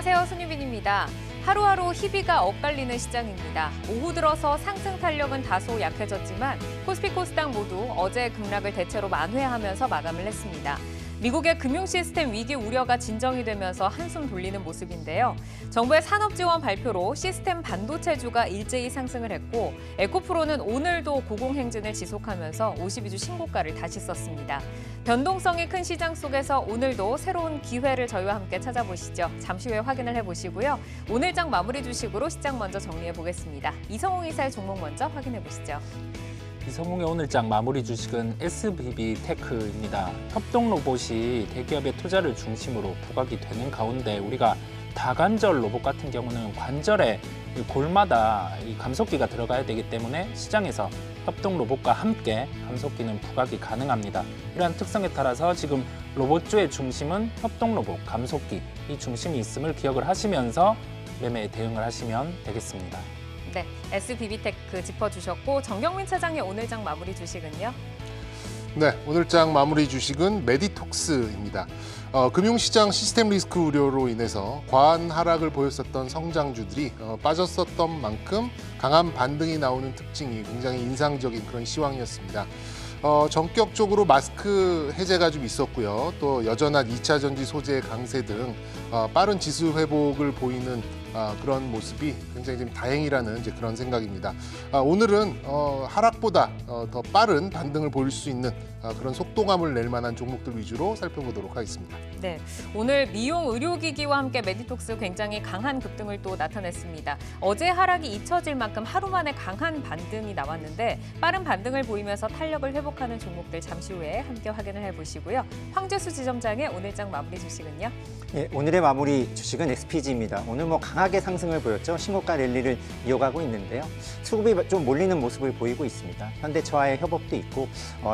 안녕하세요. 손유빈입니다. 하루하루 희비가 엇갈리는 시장입니다. 오후 들어서 상승 탄력은 다소 약해졌지만 코스피 코스닥 모두 어제 급락을 대체로 만회하면서 마감을 했습니다. 미국의 금융 시스템 위기 우려가 진정이 되면서 한숨 돌리는 모습인데요. 정부의 산업 지원 발표로 시스템 반도체주가 일제히 상승을 했고 에코프로는 오늘도 고공행진을 지속하면서 52주 신고가를 다시 썼습니다. 변동성이 큰 시장 속에서 오늘도 새로운 기회를 저희와 함께 찾아보시죠. 잠시 후에 확인을 해보시고요. 오늘장 마무리 주식으로 시장 먼저 정리해 보겠습니다. 이성홍 이사의 종목 먼저 확인해 보시죠. 이성웅의 오늘장 마무리 주식은 SBB테크입니다. 협동 로봇이 대기업의 투자를 중심으로 부각이 되는 가운데 우리가 다관절 로봇 같은 경우는 관절에 골마다 이 감속기가 들어가야 되기 때문에 시장에서 협동 로봇과 함께 감속기는 부각이 가능합니다. 이러한 특성에 따라서 지금 로봇주의 중심은 협동 로봇, 감속기 이 중심이 있음을 기억을 하시면서 매매에 대응을 하시면 되겠습니다. 네, SBB테크 짚어주셨고 정경민 차장의 오늘장 마무리 주식은요? 네, 오늘장 마무리 주식은 메디톡스입니다. 금융시장 시스템 리스크 우려로 인해서 과한 하락을 보였었던 성장주들이 빠졌었던 만큼 강한 반등이 나오는 특징이 굉장히 인상적인 그런 시황이었습니다. 전격적으로 마스크 해제가 좀 있었고요. 또 여전한 2차 전지 소재 강세 등 빠른 지수 회복을 보이는 그런 모습이 굉장히 좀 다행이라는 이제 그런 생각입니다. 오늘은 하락보다 더 빠른 반등을 보일 수 있는 그런 속도감을 낼 만한 종목들 위주로 살펴보도록 하겠습니다. 네, 오늘 미용 의료기기와 함께 메디톡스 굉장히 강한 급등을 또 나타냈습니다. 어제 하락이 잊혀질 만큼 하루 만에 강한 반등이 나왔는데 빠른 반등을 보이면서 탄력을 회복하는 종목들 잠시 후에 함께 확인을 해보시고요. 황재수 지점장의 오늘장 마무리 주식은요? 예, 오늘의 마무리 주식은 SPG입니다. 오늘 강하게 상승을 보였죠. 신고가 랠리를 이어가고 있는데요. 수급이 좀 몰리는 모습을 보이고 있습니다. 현대차와의 협업도 있고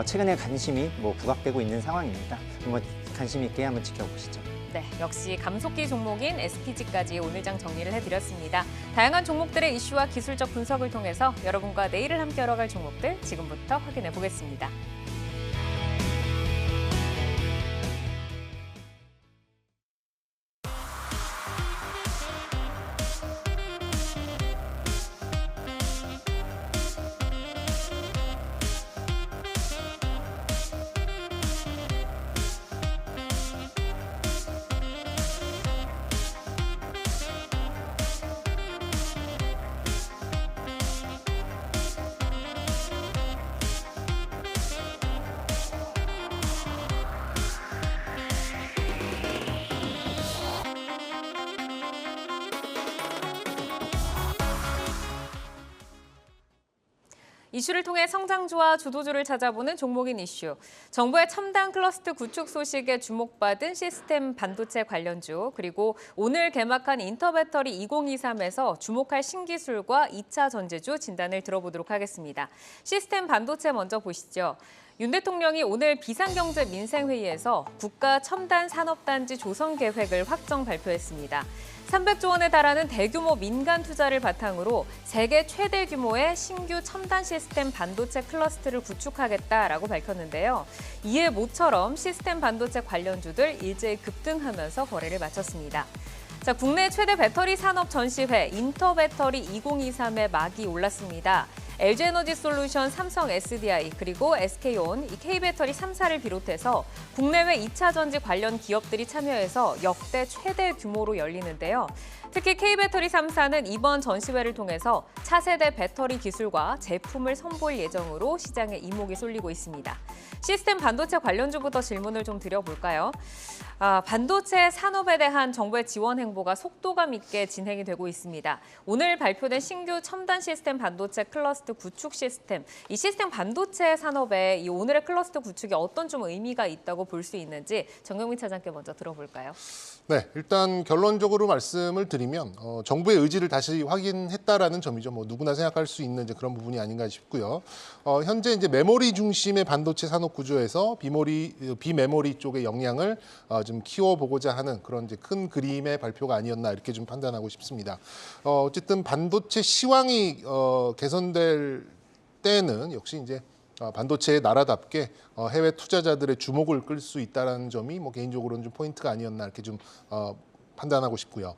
최근에 관심이 부각되고 있는 상황입니다. 한번 관심 있게 한번 지켜보시죠. 네, 역시 감속기 종목인 SPG까지 오늘장 정리를 해드렸습니다. 다양한 종목들의 이슈와 기술적 분석을 통해서 여러분과 내일을 함께 열어갈 종목들 지금부터 확인해 보겠습니다. 이슈를 통해 성장주와 주도주를 찾아보는 종목인 이슈. 정부의 첨단 클러스터 구축 소식에 주목받은 시스템 반도체 관련주, 그리고 오늘 개막한 인터배터리 2023에서 주목할 신기술과 2차 전지주 진단을 들어보도록 하겠습니다. 시스템 반도체 먼저 보시죠. 윤 대통령이 오늘 비상경제 민생회의에서 국가 첨단 산업단지 조성 계획을 확정 발표했습니다. 300조 원에 달하는 대규모 민간 투자를 바탕으로 세계 최대 규모의 신규 첨단 시스템 반도체 클러스터를 구축하겠다라고 밝혔는데요. 이에 모처럼 시스템 반도체 관련주들 일제히 급등하면서 거래를 마쳤습니다. 자, 국내 최대 배터리 산업 전시회 인터배터리 2023의 막이 올랐습니다. LG에너지솔루션, 삼성 SDI, 그리고 SK온, 이 K배터리 3사를 비롯해서 국내외 2차 전지 관련 기업들이 참여해서 역대 최대 규모로 열리는데요. 특히 K배터리 3사는 이번 전시회를 통해서 차세대 배터리 기술과 제품을 선보일 예정으로 시장에 이목이 쏠리고 있습니다. 시스템 반도체 관련주부터 질문을 좀 드려볼까요? 반도체 산업에 대한 정부의 지원 행보가 속도감 있게 진행이 되고 있습니다. 오늘 발표된 신규 첨단 시스템 반도체 클러스터 구축 시스템, 이 시스템 반도체 산업에 이 오늘의 클러스터 구축이 어떤 좀 의미가 있다고 볼 수 있는지 정경민 차장께 먼저 들어볼까요? 네, 일단 결론적으로 말씀을 드리면 정부의 의지를 다시 확인했다라는 점이죠. 누구나 생각할 수 있는 이제 그런 부분이 아닌가 싶고요. 현재 이제 메모리 중심의 반도체 산업 구조에서 비메모리 쪽의 역량을 좀 키워보고자 하는 그런 이제 큰 그림의 발표가 아니었나 이렇게 좀 판단하고 싶습니다. 어쨌든 반도체 시황이 개선될 때는 역시 이제 반도체의 나라답게 해외 투자자들의 주목을 끌 수 있다는 점이 개인적으로는 좀 포인트가 아니었나 이렇게 좀 판단하고 싶고요.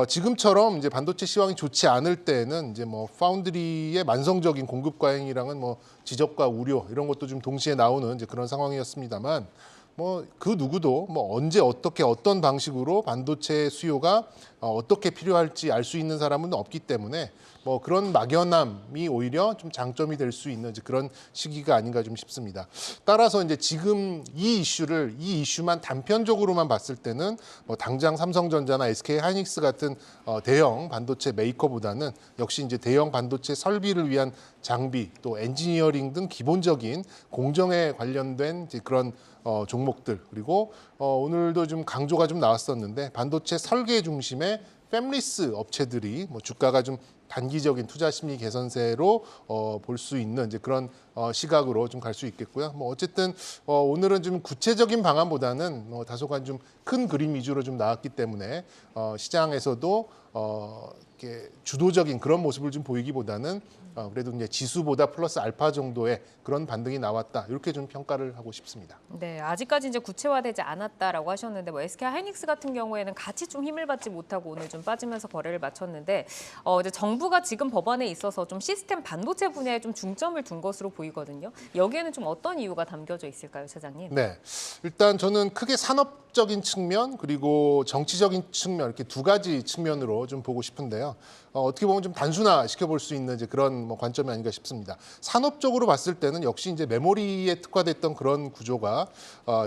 지금처럼 이제 반도체 시황이 좋지 않을 때에는 이제 뭐 파운드리의 만성적인 공급 과잉이랑은 뭐 지적과 우려 이런 것도 좀 동시에 나오는 이제 그런 상황이었습니다만 뭐 그 누구도 뭐 언제 어떻게 어떤 방식으로 반도체 수요가 어떻게 필요할지 알 수 있는 사람은 없기 때문에 뭐 그런 막연함이 오히려 좀 장점이 될 수 있는 이제 그런 시기가 아닌가 좀 싶습니다. 따라서 이제 지금 이 이슈만 단편적으로만 봤을 때는 뭐 당장 삼성전자나 SK 하이닉스 같은 대형 반도체 메이커보다는 역시 이제 대형 반도체 설비를 위한 장비 또 엔지니어링 등 기본적인 공정에 관련된 이제 그런 종목들 그리고 오늘도 좀 강조가 좀 나왔었는데 반도체 설계 중심의 팹리스 업체들이 뭐 주가가 좀 단기적인 투자 심리 개선세로 볼 수 있는 이제 그런 시각으로 좀 갈 수 있겠고요. 뭐 어쨌든 오늘은 좀 구체적인 방안보다는 다소간 좀 큰 그림 위주로 좀 나왔기 때문에 시장에서도 이렇게 주도적인 그런 모습을 좀 보이기보다는 그래도 이제 지수보다 플러스 알파 정도의 그런 반등이 나왔다 이렇게 좀 평가를 하고 싶습니다. 네, 아직까지 이제 구체화되지 않았다라고 하셨는데 뭐 SK 하이닉스 같은 경우에는 같이 좀 힘을 받지 못하고 오늘 좀 빠지면서 거래를 마쳤는데 이제 정부가 지금 법안에 있어서 좀 시스템 반도체 분야에 좀 중점을 둔 것으로 보이거든요. 여기에는 좀 어떤 이유가 담겨져 있을까요, 차장님? 네, 일단 저는 크게 산업적인 측면 그리고 정치적인 측면 이렇게 두 가지 측면으로 좀 보고 싶은데요. 어떻게 보면 좀 단순화 시켜볼 수 있는 이제 그런 뭐 관점이 아닌가 싶습니다. 산업적으로 봤을 때는 역시 이제 메모리에 특화됐던 그런 구조가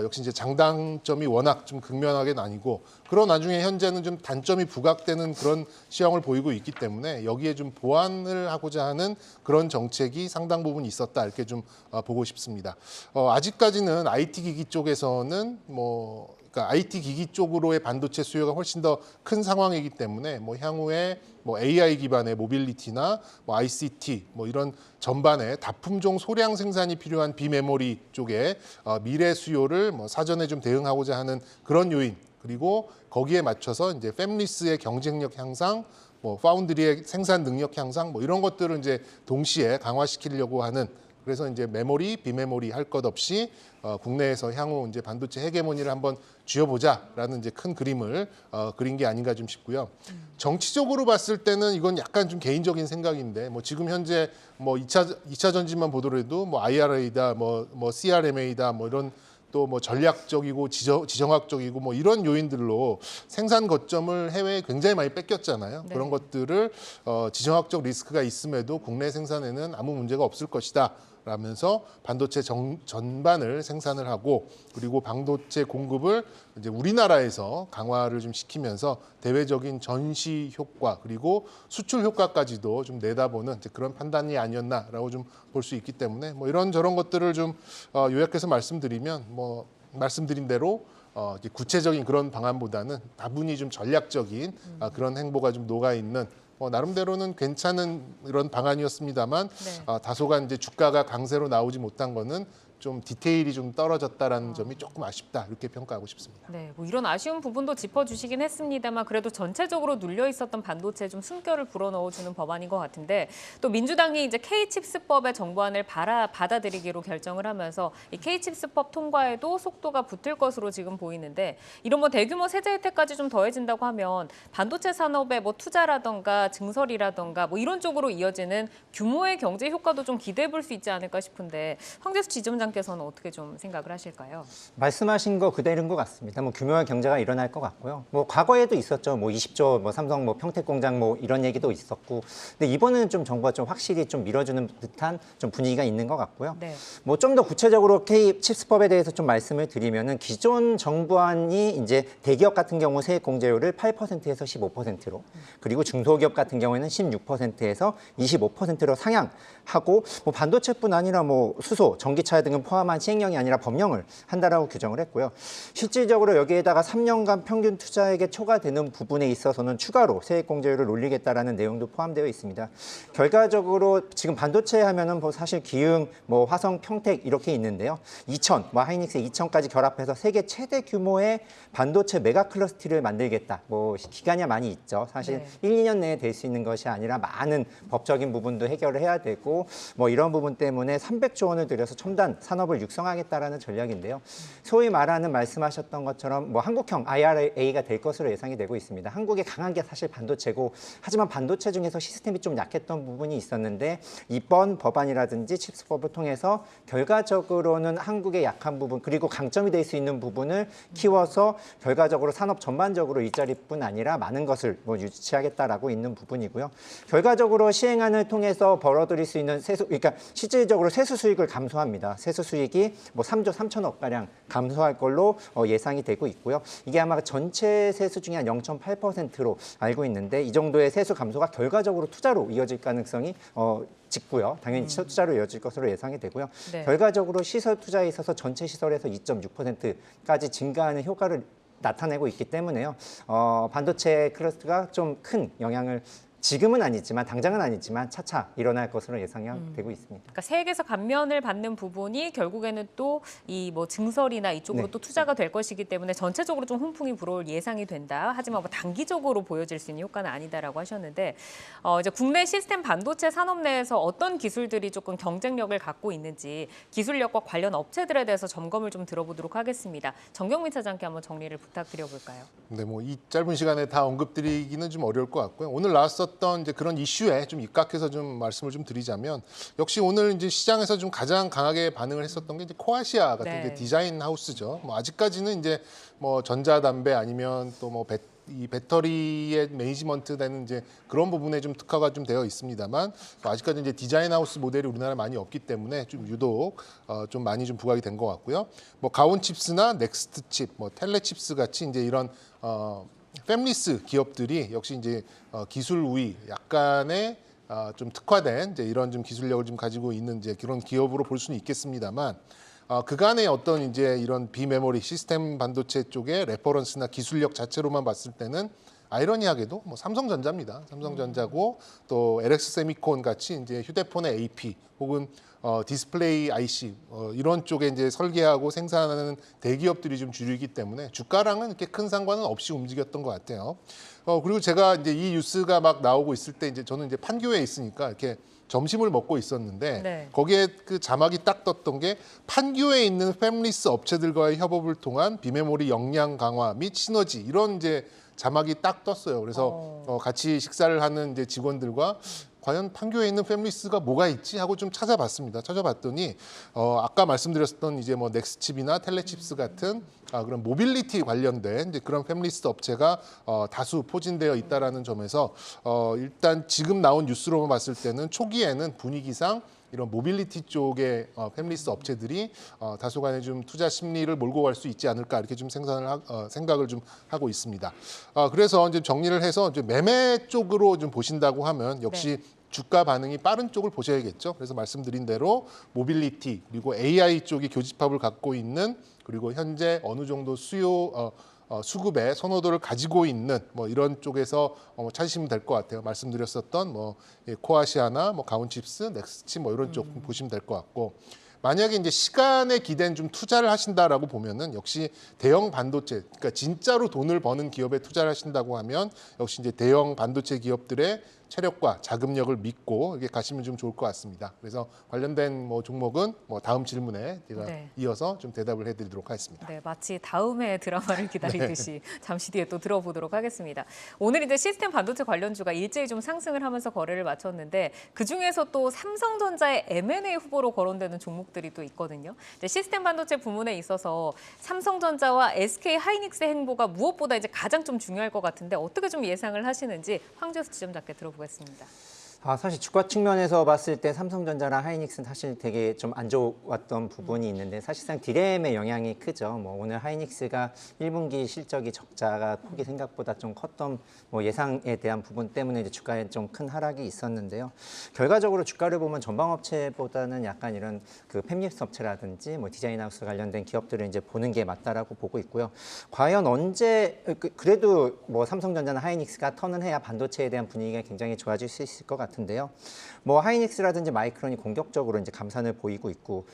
역시 이제 장단점이 워낙 좀 극명하게 나뉘고 그런 나중에 현재는 좀 단점이 부각되는 그런 시황을 보이고 있기 때문에 여기에 좀 보완을 하고자 하는 그런 정책이 상당 부분 있었다 이렇게 좀 보고 싶습니다. 아직까지는 IT 기기 쪽에서는 그러니까 IT 기기 쪽으로의 반도체 수요가 훨씬 더 큰 상황이기 때문에 뭐 향후에 뭐 AI 기반의 모빌리티나 뭐 ICT 뭐 이런 전반에 다품종 소량 생산이 필요한 비메모리 쪽에 미래 수요를 뭐 사전에 좀 대응하고자 하는 그런 요인 그리고 거기에 맞춰서 이제 팹리스의 경쟁력 향상 뭐 파운드리의 생산 능력 향상 뭐 이런 것들을 이제 동시에 강화시키려고 하는 그래서 이제 메모리, 비메모리 할 것 없이 국내에서 향후 이제 반도체 헤게모니를 한번 쥐어보자라는 이제 큰 그림을 그린 게 아닌가 좀 싶고요. 정치적으로 봤을 때는 이건 약간 좀 개인적인 생각인데 뭐 지금 현재 뭐 2차 전지만 보더라도 뭐 IRA다, 뭐 CRMA다, 뭐 이런 또 뭐 전략적이고 지정학적이고 뭐 이런 요인들로 생산 거점을 해외에 굉장히 많이 뺏겼잖아요. 네. 그런 것들을 지정학적 리스크가 있음에도 국내 생산에는 아무 문제가 없을 것이다. 라면서 반도체 전반을 생산을 하고 그리고 반도체 공급을 이제 우리나라에서 강화를 좀 시키면서 대외적인 전시 효과 그리고 수출 효과까지도 좀 내다보는 이제 그런 판단이 아니었나라고 좀 볼 수 있기 때문에 뭐 이런 저런 것들을 좀 요약해서 말씀드리면 뭐 말씀드린 대로 이제 구체적인 그런 방안보다는 다분히 좀 전략적인 그런 행보가 좀 녹아 있는. 나름대로는 괜찮은 이런 방안이었습니다만 네. 다소간 이제 주가가 강세로 나오지 못한 거는 좀 디테일이 좀 떨어졌다라는 점이 조금 아쉽다 이렇게 평가하고 싶습니다. 네, 뭐 이런 아쉬운 부분도 짚어주시긴 했습니다만 그래도 전체적으로 눌려 있었던 반도체에 좀 숨결을 불어넣어주는 법안인 것 같은데 또 민주당이 이제 K칩스법의 정부안을 받아들이기로 결정을 하면서 이 K칩스법 통과에도 속도가 붙을 것으로 지금 보이는데 이런 뭐 대규모 세제 혜택까지 좀 더해진다고 하면 반도체 산업의 뭐 투자라던가 증설이라던가 뭐 이런 쪽으로 이어지는 규모의 경제 효과도 좀 기대해 볼 수 있지 않을까 싶은데 황재수 지점장 께서는 어떻게 좀 생각을 하실까요? 말씀하신 거 그대로인 것 같습니다. 뭐 규모의 경제가 일어날 것 같고요. 뭐 과거에도 있었죠. 뭐 20조, 뭐 삼성, 뭐 평택공장 뭐 이런 얘기도 있었고. 근데 이번에는 좀 정부가 좀 확실히 좀 밀어주는 듯한 좀 분위기가 있는 것 같고요. 네. 뭐 좀 더 구체적으로 K칩스법에 대해서 좀 말씀을 드리면은 기존 정부안이 이제 대기업 같은 경우 세액 공제율을 8%에서 15%로 그리고 중소기업 같은 경우에는 16%에서 25%로 상향하고 뭐 반도체뿐 아니라 뭐 수소, 전기차 등은 포함한 시행령이 아니라 법령을 한다라고 규정을 했고요. 실질적으로 여기에다가 3년간 평균 투자액에 초과되는 부분에 있어서는 추가로 세액 공제율을 올리겠다라는 내용도 포함되어 있습니다. 결과적으로 지금 반도체 하면은 뭐 사실 기흥, 뭐 화성, 평택 이렇게 있는데요. 이천, 뭐 하이닉스 이천까지 결합해서 세계 최대 규모의 반도체 메가 클러스터를 만들겠다. 뭐 기간이 많이 있죠. 사실 네. 1, 2년 내에 될 수 있는 것이 아니라 많은 법적인 부분도 해결을 해야 되고 뭐 이런 부분 때문에 300조 원을 들여서 첨단 산업을 육성하겠다라는 전략인데요. 소위 말하는 말씀하셨던 것처럼 뭐 한국형 IRA가 될 것으로 예상이 되고 있습니다. 한국이 강한 게 사실 반도체고 하지만 반도체 중에서 시스템이 좀 약했던 부분이 있었는데 이번 법안이라든지 칩스법을 통해서 결과적으로는 한국의 약한 부분 그리고 강점이 될 수 있는 부분을 키워서 결과적으로 산업 전반적으로 일자리뿐 아니라 많은 것을 뭐 유치하겠다라고 있는 부분이고요. 결과적으로 시행안을 통해서 벌어들일 수 있는 그러니까 실질적으로 세수 수익을 감소합니다. 세수 수익이 뭐 3조 3천억 가량 감소할 걸로 예상이 되고 있고요. 이게 아마 전체 세수 중에 한 0.8%로 알고 있는데 이 정도의 세수 감소가 결과적으로 투자로 이어질 가능성이 짙고요. 당연히 투자로 이어질 것으로 예상이 되고요. 네. 결과적으로 시설 투자에 있어서 전체 시설에서 2.6%까지 증가하는 효과를 나타내고 있기 때문에요. 반도체 클러스터가 좀 큰 영향을 지금은 아니지만 당장은 아니지만 차차 일어날 것으로 예상이 되고 있습니다. 그러니까 세액에서 감면을 받는 부분이 결국에는 또 이 뭐 증설이나 이쪽으로 네. 또 투자가 될 것이기 때문에 전체적으로 좀 훈풍이 불어올 예상이 된다. 하지만 뭐 단기적으로 보여질 수 있는 효과는 아니다라고 하셨는데 이제 국내 시스템 반도체 산업 내에서 어떤 기술들이 조금 경쟁력을 갖고 있는지 기술력과 관련 업체들에 대해서 점검을 좀 들어보도록 하겠습니다. 정경민 차장께 한번 정리를 부탁드려볼까요? 네, 뭐 이 짧은 시간에 다 언급드리기는 좀 어려울 것 같고요. 오늘 나왔었던 이제 그런 이슈에 좀 입각해서 좀 말씀을 좀 드리자면 역시 오늘 이제 시장에서 좀 가장 강하게 반응을 했었던 게 이제 코아시아 같은 네. 이제 디자인 하우스죠. 뭐 아직까지는 이제 뭐 전자담배 아니면 또 뭐 이 배터리의 매니지먼트 되는 이제 그런 부분에 좀 특화가 좀 되어 있습니다만 아직까지 이제 디자인 하우스 모델이 우리나라에 많이 없기 때문에 좀 유독 좀 많이 좀 부각이 된 것 같고요. 뭐 가온 칩스나 넥스트 칩, 뭐 텔레 칩스 같이 이제 이런 팹리스 기업들이 역시 이제 기술 우위 약간의 좀 특화된 이제 이런 좀 기술력을 좀 가지고 있는 이제 그런 기업으로 볼 수는 있겠습니다만 그간의 어떤 이제 이런 비메모리 시스템 반도체 쪽의 레퍼런스나 기술력 자체로만 봤을 때는 아이러니하게도 뭐 삼성전자입니다. 삼성전자고 또 LX 세미콘 같이 이제 휴대폰의 AP 혹은 디스플레이 IC 이런 쪽에 이제 설계하고 생산하는 대기업들이 좀 주류이기 때문에 주가랑은 이렇게 큰 상관은 없이 움직였던 것 같아요. 그리고 제가 이제 이 뉴스가 막 나오고 있을 때 이제 저는 이제 판교에 있으니까 이렇게 점심을 먹고 있었는데 네. 거기에 그 자막이 딱 떴던 게 판교에 있는 팹리스 업체들과의 협업을 통한 비메모리 역량 강화 및 시너지 이런 이제 자막이 딱 떴어요. 그래서 같이 식사를 하는 이제 직원들과 과연 판교에 있는 팹리스가 뭐가 있지 하고 좀 찾아봤습니다. 찾아봤더니 아까 말씀드렸던 이제 뭐 넥스칩이나 텔레칩스 같은 그런 모빌리티 관련된 이제 그런 팹리스 업체가 다수 포진되어 있다라는 점에서 일단 지금 나온 뉴스로만 봤을 때는 초기에는 분위기상 이런 모빌리티 쪽의 팹리스 업체들이 다소간의 좀 투자 심리를 몰고 갈 수 있지 않을까 이렇게 좀 생각을 좀 하고 있습니다. 그래서 이제 정리를 해서 이제 매매 쪽으로 좀 보신다고 하면 역시 주가 반응이 빠른 쪽을 보셔야겠죠. 그래서 말씀드린 대로 모빌리티 그리고 AI 쪽이 교집합을 갖고 있는 그리고 현재 어느 정도 수급의 선호도를 가지고 있는 뭐 이런 쪽에서 찾으시면 될 것 같아요. 말씀드렸었던 뭐 코아시아나 뭐 가온칩스, 넥스칩 뭐 이런 쪽 보시면 될 것 같고 만약에 이제 시간에 기댄 좀 투자를 하신다라고 보면은 역시 대형 반도체, 그러니까 진짜로 돈을 버는 기업에 투자를 하신다고 하면 역시 이제 대형 반도체 기업들의 체력과 자금력을 믿고 이렇게 가시면 좀 좋을 것 같습니다. 그래서 관련된 뭐 종목은 뭐 다음 질문에 제가 이어서 좀 대답을 해드리도록 하겠습니다. 네, 마치 다음의 드라마를 기다리듯이 잠시 뒤에 또 들어보도록 하겠습니다. 오늘 이제 시스템 반도체 관련주가 일제히 좀 상승을 하면서 거래를 마쳤는데 그 중에서 또 삼성전자의 M&A 후보로 거론되는 종목들이 또 있거든요. 이제 시스템 반도체 부문에 있어서 삼성전자와 SK 하이닉스의 행보가 무엇보다 이제 가장 좀 중요할 것 같은데 어떻게 좀 예상을 하시는지 황재수 지점장께 들어보겠습니다. 사실 주가 측면에서 봤을 때 삼성전자랑 하이닉스는 사실 되게 좀 안 좋았던 부분이 있는데 사실상 디램의 영향이 크죠. 뭐 오늘 하이닉스가 1분기 실적이 적자가 폭이 생각보다 좀 컸던 뭐 예상에 대한 부분 때문에 이제 주가에 좀 큰 하락이 있었는데요. 결과적으로 주가를 보면 전방업체보다는 약간 이런 그 팹리스 업체라든지 뭐 디자인하우스 관련된 기업들을 이제 보는 게 맞다라고 보고 있고요. 과연 언제 그래도 뭐 삼성전자나 하이닉스가 턴을 해야 반도체에 대한 분위기가 굉장히 좋아질 수 있을 것 같은데요. 뭐 하이닉스라든지 마이크론이 공격적으로 이제 감산을 보이고 있고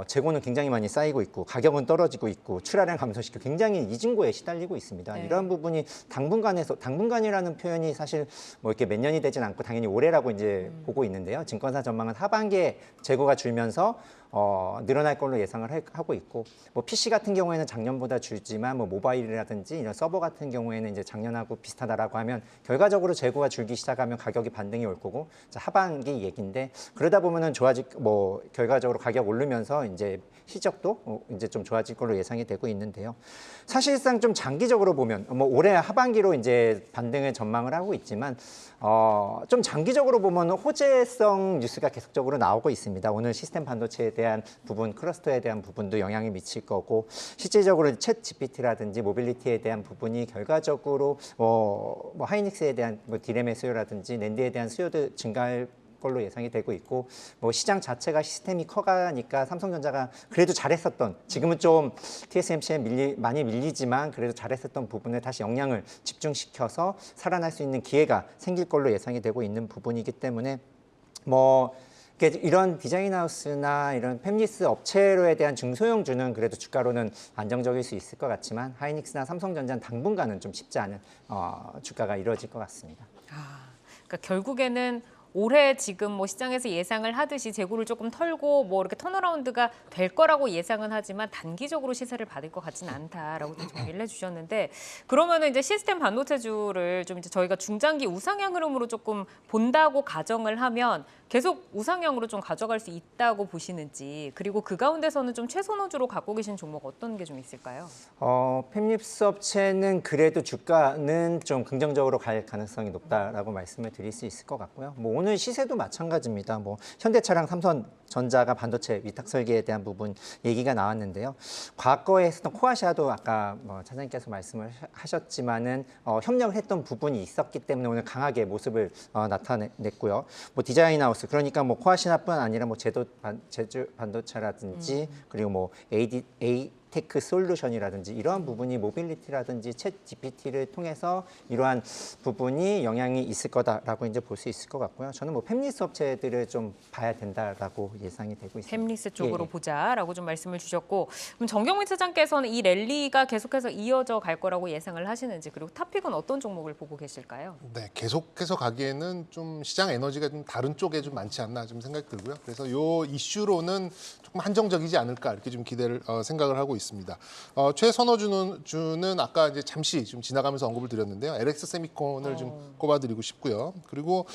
재고는 굉장히 많이 쌓이고 있고 가격은 떨어지고 있고 출하량 감소시키고 굉장히 이중고에 시달리고 있습니다. 네. 이런 부분이 당분간이라는 표현이 사실 뭐 이렇게 몇 년이 되진 않고 당연히 올해라고 이제 보고 있는데요. 증권사 전망은 하반기에 재고가 줄면서 늘어날 걸로 예상을 하고 있고, 뭐 PC 같은 경우에는 작년보다 줄지만 뭐 모바일이라든지 이런 서버 같은 경우에는 이제 작년하고 비슷하다라고 하면 결과적으로 재고가 줄기 시작하면 가격이 반등이 올 거고, 자, 하반기 얘기인데 그러다 보면은 뭐 결과적으로 가격 오르면서 이제 실적도 이제 좀 좋아질 걸로 예상이 되고 있는데요. 사실상 좀 장기적으로 보면 뭐 올해 하반기로 이제 반등을 전망을 하고 있지만 좀 장기적으로 보면 호재성 뉴스가 계속적으로 나오고 있습니다. 오늘 시스템 반도체에 대한 부분, 클러스터에 대한 부분도 영향이 미칠 거고, 실질적으로 챗 GPT라든지 모빌리티에 대한 부분이 결과적으로 뭐 하이닉스에 대한 뭐 디램의 수요라든지 낸드에 대한 수요도 증가할 걸로 예상이 되고 있고, 뭐 시장 자체가 시스템이 커가니까 삼성전자가 그래도 잘했었던, 지금은 좀 TSMC에 많이 밀리지만 그래도 잘했었던 부분에 다시 역량을 집중시켜서 살아날 수 있는 기회가 생길 걸로 예상이 되고 있는 부분이기 때문에 뭐 이런 디자인 하우스나 이런 팹리스 업체로에 대한 중소형주는 그래도 주가로는 안정적일 수 있을 것 같지만 하이닉스나 삼성전자는 당분간은 좀 쉽지 않은 주가가 이루어질 것 같습니다. 그러니까 결국에는 올해 지금 뭐 시장에서 예상을 하듯이 재고를 조금 털고 뭐 이렇게 턴어라운드가 될 거라고 예상은 하지만 단기적으로 시세를 받을 것 같지는 않다라고 좀 정리를 해주셨는데, 그러면은 이제 시스템 반도체주를 좀 이제 저희가 중장기 우상향 흐름으로 조금 본다고 가정을 하면 계속 우상향으로 좀 가져갈 수 있다고 보시는지, 그리고 그 가운데서는 좀 최선호주로 갖고 계신 종목 어떤 게 좀 있을까요? 팹립스 업체는 그래도 주가는 좀 긍정적으로 갈 가능성이 높다라고 말씀을 드릴 수 있을 것 같고요. 뭐 오늘 시세도 마찬가지입니다. 뭐 현대차랑 삼성전자가 반도체 위탁 설계에 대한 부분 얘기가 나왔는데요. 과거에 했었던 코아시아도 아까 뭐 차장님께서 말씀을 하셨지만은 협력을 했던 부분이 있었기 때문에 오늘 강하게 모습을 나타냈고요. 뭐 디자인 하우스, 그러니까 뭐 코아시아뿐 아니라 뭐 제주 반도체라든지 그리고 뭐 테크 솔루션이라든지 이러한 부분이 모빌리티라든지 챗 GPT를 통해서 이러한 부분이 영향이 있을 거다라고 이제 볼 수 있을 것 같고요. 저는 뭐 팹리스 업체들을 좀 봐야 된다라고 예상이 되고 있습니다. 팹리스 쪽으로 예. 보자라고 좀 말씀을 주셨고, 그럼 정경민 차장께서는 이 랠리가 계속해서 이어져 갈 거라고 예상을 하시는지, 그리고 탑픽은 어떤 종목을 보고 계실까요? 네, 계속해서 가기에는 좀 시장 에너지가 좀 다른 쪽에 좀 많지 않나 좀 생각이 들고요. 그래서 요 이슈로는 조금 한정적이지 않을까 이렇게 좀 기대를 생각을 하고 있습니다. 최선호주는 아까 이제 잠시 좀 지나가면서 언급을 드렸는데요. LX 세미콘을 좀 꼽아드리고 싶고요. 그리고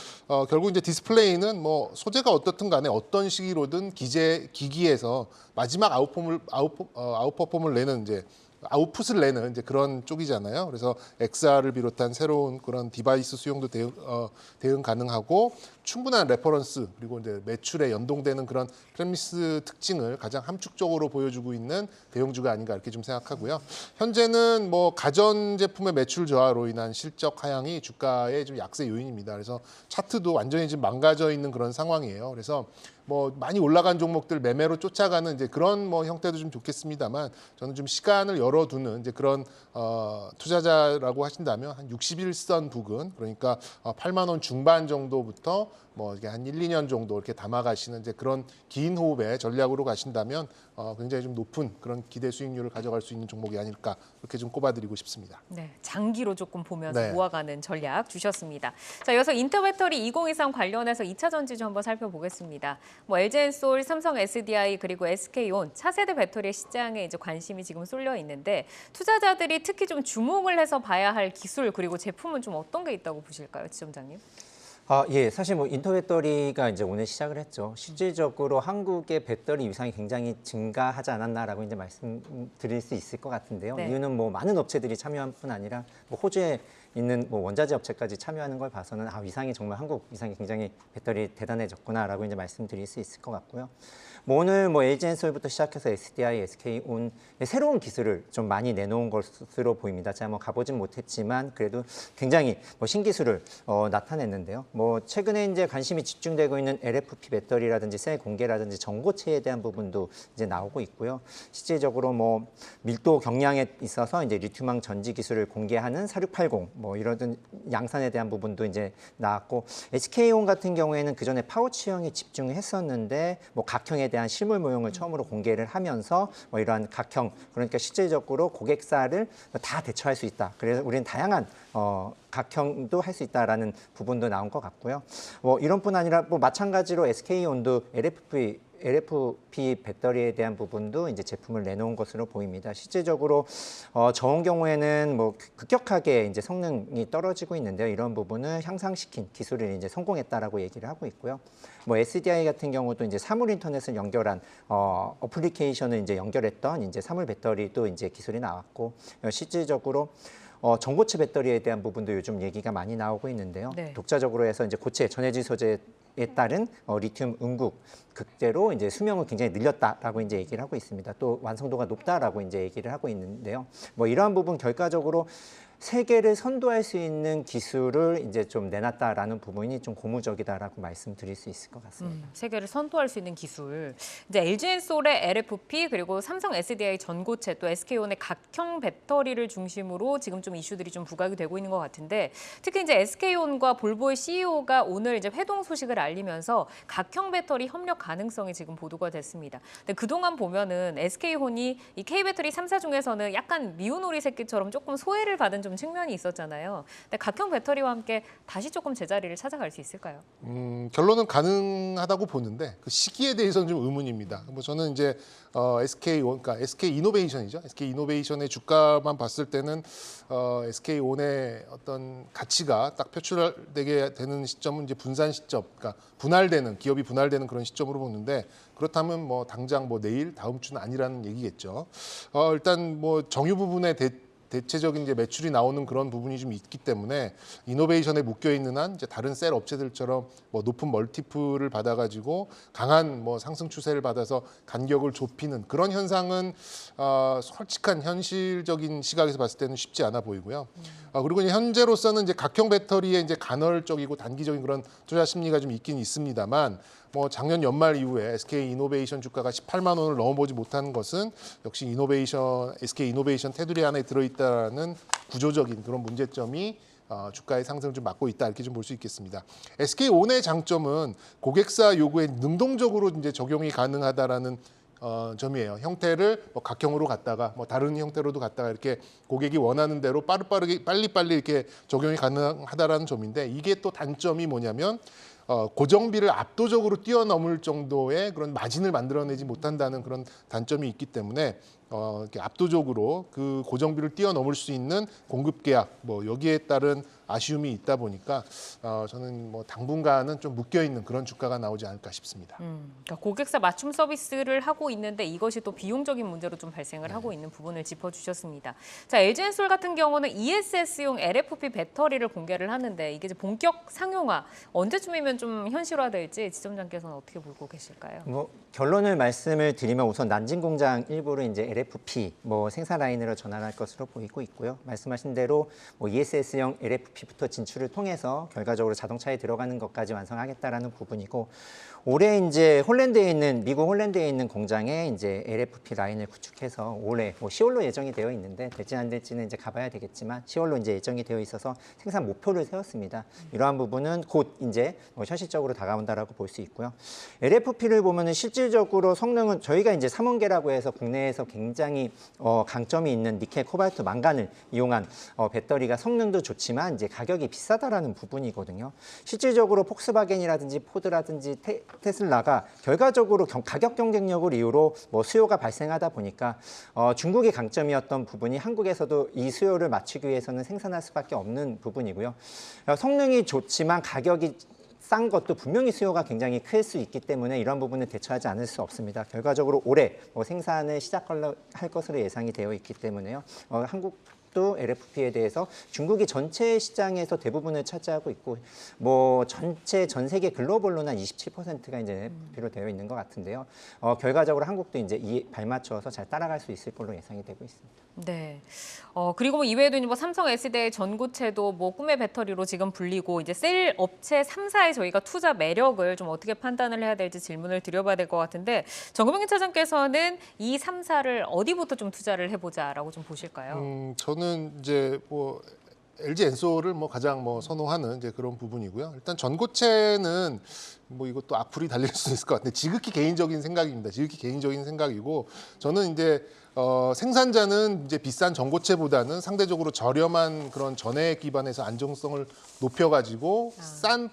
결국 이제 디스플레이는 뭐 소재가 어떻든 간에 어떤 시기로든 기기에서 마지막 아웃퍼폼을 내는 이제 아웃풋을 내는 이제 그런 쪽이잖아요. 그래서 XR을 비롯한 새로운 그런 디바이스 수용도 대응 가능하고, 충분한 레퍼런스 그리고 이제 매출에 연동되는 그런 프레미스 특징을 가장 함축적으로 보여주고 있는 대형주가 아닌가 이렇게 좀 생각하고요. 현재는 뭐 가전 제품의 매출 저하로 인한 실적 하향이 주가의 좀 약세 요인입니다. 그래서 차트도 완전히 지금 망가져 있는 그런 상황이에요. 그래서 뭐 많이 올라간 종목들 매매로 쫓아가는 이제 그런 뭐 형태도 좀 좋겠습니다만, 저는 좀 시간을 열어두는 이제 그런 투자자라고 하신다면 한 61선 부근, 그러니까 8만 원 중반 정도부터 뭐 이게 한 1, 2년 정도 이렇게 담아가시는 이제 그런 긴 호흡의 전략으로 가신다면 굉장히 좀 높은 그런 기대 수익률을 가져갈 수 있는 종목이 아닐까 이렇게 좀 꼽아드리고 싶습니다. 네, 장기로 조금 보면서 네. 모아가는 전략 주셨습니다. 자, 이어서 인터배터리 2023 관련해서 2차 전지 좀 한번 살펴보겠습니다. 뭐 LG엔솔, 삼성 SDI 그리고 SK온 차세대 배터리 시장에 이제 관심이 지금 쏠려 있는데, 투자자들이 특히 좀 주목을 해서 봐야 할 기술 그리고 제품은 좀 어떤 게 있다고 보실까요, 지점장님? 예, 사실 뭐 인터배터리가 이제 오늘 시작을 했죠. 실질적으로 한국의 배터리 유상이 굉장히 증가하지 않았나라고 이제 말씀드릴 수 있을 것 같은데요. 네. 이유는 뭐 많은 업체들이 참여한 뿐 아니라 뭐 호주에 있는 뭐 원자재 업체까지 참여하는 걸 봐서는 위상이 정말 한국 위상이 굉장히 배터리 대단해졌구나라고 이제 말씀드릴 수 있을 것 같고요. 뭐 오늘 뭐 LG엔솔부터 시작해서 SDI, SK온 새로운 기술을 좀 많이 내놓은 것으로 보입니다. 제가 뭐 가보진 못했지만 그래도 굉장히 뭐 신기술을 나타냈는데요. 뭐 최근에 이제 관심이 집중되고 있는 LFP 배터리라든지 셀 공개라든지 전고체에 대한 부분도 이제 나오고 있고요. 실질적으로 뭐 밀도 경량에 있어서 이제 리튬황 전지 기술을 공개하는 4680 뭐 이런 양산에 대한 부분도 이제 나왔고, SK온 같은 경우에는 그 전에 파우치형에 집중했었는데 뭐 각형에 대한 실물 모형을 처음으로 공개를 하면서 뭐 이러한 각형, 그러니까 실질적으로 고객사를 다 대처할 수 있다. 그래서 우리는 다양한 각형도 할 수 있다라는 부분도 나온 것 같고요. 뭐 이런뿐 아니라 뭐 마찬가지로 SK온도 LFP LFP 배터리에 대한 부분도 이제 제품을 내놓은 것으로 보입니다. 실질적으로 저온 경우에는 뭐 급격하게 이제 성능이 떨어지고 있는데요. 이런 부분을 향상시킨 기술을 이제 성공했다라고 얘기를 하고 있고요. 뭐 SDI 같은 경우도 이제 사물 인터넷을 연결한 어플리케이션을 이제 연결했던 이제 사물 배터리도 이제 기술이 나왔고 실질적으로 전고체 배터리에 대한 부분도 요즘 얘기가 많이 나오고 있는데요. 네. 독자적으로 해서 이제 고체 전해질 소재에 따른 리튬 응급 극대로 이제 수명을 굉장히 늘렸다라고 이제 얘기를 하고 있습니다. 또 완성도가 높다라고 이제 얘기를 하고 있는데요. 뭐 이러한 부분 결과적으로 세계를 선도할 수 있는 기술을 이제 좀 내놨다라는 부분이 좀 고무적이다라고 말씀드릴 수 있을 것 같습니다. 세계를 선도할 수 있는 기술. 이제 LG엔솔의 LFP 그리고 삼성 SDI 전고체 또 SK온의 각형 배터리를 중심으로 지금 좀 이슈들이 좀 부각이 되고 있는 것 같은데 특히 이제 SK온과 볼보의 CEO가 오늘 이제 회동 소식을 알리면서 각형 배터리 협력 가능성이 지금 보도가 됐습니다. 근데 그동안 보면은 SK온이 이 K배터리 3사 중에서는 약간 미운 오리 새끼처럼 조금 소외를 받은 좀 측면이 있었잖아요. 근데 각형 배터리와 함께 다시 조금 제자리를 찾아갈 수 있을까요? 결론은 가능하다고 보는데 그 시기에 대해서는 좀 의문입니다. 뭐 저는 이제 그러니까 SK 이노베이션이죠. SK 이노베이션의 주가만 봤을 때는 SK 온의 어떤 가치가 딱 표출되게 되는 시점은 이제 분산 시점, 그러니까 기업이 분할되는 그런 시점으로 보는데 그렇다면 뭐 당장 뭐 내일 다음 주는 아니라는 얘기겠죠. 일단 뭐 정유 부분에 대체적인 이제 매출이 나오는 그런 부분이 좀 있기 때문에 이노베이션에 묶여 있는 한 이제 다른 셀 업체들처럼 뭐 높은 멀티플을 받아가지고 강한 뭐 상승 추세를 받아서 간격을 좁히는 그런 현상은 솔직한 현실적인 시각에서 봤을 때는 쉽지 않아 보이고요. 그리고 이제 현재로서는 이제 각형 배터리에 이제 간헐적이고 단기적인 그런 투자 심리가 좀 있긴 있습니다만. 뭐 작년 연말 이후에 SK 이노베이션 주가가 18만 원을 넘어보지 못한 것은 역시 SK 이노베이션 테두리 안에 들어있다는 구조적인 그런 문제점이 주가의 상승을 좀 막고 있다 이렇게 좀 볼 수 있겠습니다. SK 온의 장점은 고객사 요구에 능동적으로 이제 적용이 가능하다라는 점이에요. 형태를 뭐 각형으로 갔다가 뭐 다른 형태로도 갔다가 이렇게 고객이 원하는 대로 빨리빨리 이렇게 적용이 가능하다라는 점인데 이게 또 단점이 뭐냐면 고정비를 압도적으로 뛰어넘을 정도의 그런 마진을 만들어내지 못한다는 그런 단점이 있기 때문에 이렇게 압도적으로 그 고정비를 뛰어넘을 수 있는 공급 계약 뭐 여기에 따른 아쉬움이 있다 보니까 저는 뭐 당분간은 좀 묶여 있는 그런 주가가 나오지 않을까 싶습니다. 그러니까 고객사 맞춤 서비스를 하고 있는데 이것이 또 비용적인 문제로 좀 발생을 하고 있는 부분을 짚어주셨습니다. 자, LG엔솔 같은 경우는 ESS용 LFP 배터리를 공개를 하는데 이게 이제 본격 상용화 언제쯤이면 좀 현실화될지 지점장께서는 어떻게 보고 계실까요? 뭐 결론을 말씀을 드리면 우선 난징 공장 일부를 이제 LFP 뭐 생산 라인으로 전환할 것으로 보이고 있고요. 말씀하신 대로 뭐 ESS용 LFP부터 진출을 통해서 결과적으로 자동차에 들어가는 것까지 완성하겠다라는 부분이고 올해 이제 미국 홀랜드에 있는 공장에 이제 LFP 라인을 구축해서 올해 뭐 10월로 예정이 되어 있는데 될지 안 될지는 이제 가봐야 되겠지만 10월로 이제 예정이 되어 있어서 생산 목표를 세웠습니다. 이러한 부분은 곧 이제 현실적으로 다가온다라고 볼 수 있고요. LFP를 보면은 실질적으로 성능은 저희가 이제 삼원계라고 해서 국내에서 굉장히 강점이 있는 니켈, 코발트, 망간을 이용한 배터리가 성능도 좋지만 이제 가격이 비싸다라는 부분이거든요. 실질적으로 폭스바겐이라든지 포드라든지 테슬라가 결과적으로 가격 경쟁력을 이유로 뭐 수요가 발생하다 보니까 중국의 강점이었던 부분이 한국에서도 이 수요를 맞추기 위해서는 생산할 수밖에 없는 부분이고요. 성능이 좋지만 가격이 싼 것도 분명히 수요가 굉장히 클 수 있기 때문에 이런 부분을 대처하지 않을 수 없습니다. 결과적으로 올해 생산을 시작할 것으로 예상이 되어 있기 때문에요. 한국도 LFP에 대해서 중국이 전체 시장에서 대부분을 차지하고 있고 뭐 전 세계 글로벌로는 한 27%가 이제 비롯되어 있는 것 같은데요. 결과적으로 한국도 이제 이 발맞춰서 잘 따라갈 수 있을 걸로 예상이 되고 있습니다. 네. 그리고 뭐 이외에도 뭐 삼성 SDI 전고체도 뭐 꿈의 배터리로 지금 불리고 이제 셀 업체 3사의 저희가 투자 매력을 좀 어떻게 판단을 해야 될지 질문을 드려봐야 될 것 같은데 정금영 차장께서는 이 3사를 어디부터 좀 투자를 해보자라고 좀 보실까요? 저는 이제 뭐 LG엔솔을 가장 선호하는 이제 그런 부분이고요. 일단 전고체는 뭐 이것도 악플이 달릴 수 있을 것 같은데 지극히 개인적인 생각입니다. 지극히 개인적인 생각이고 저는 이제 생산자는 이제 비싼 전고체보다는 상대적으로 저렴한 그런 전해액 기반에서 안정성을 높여가지고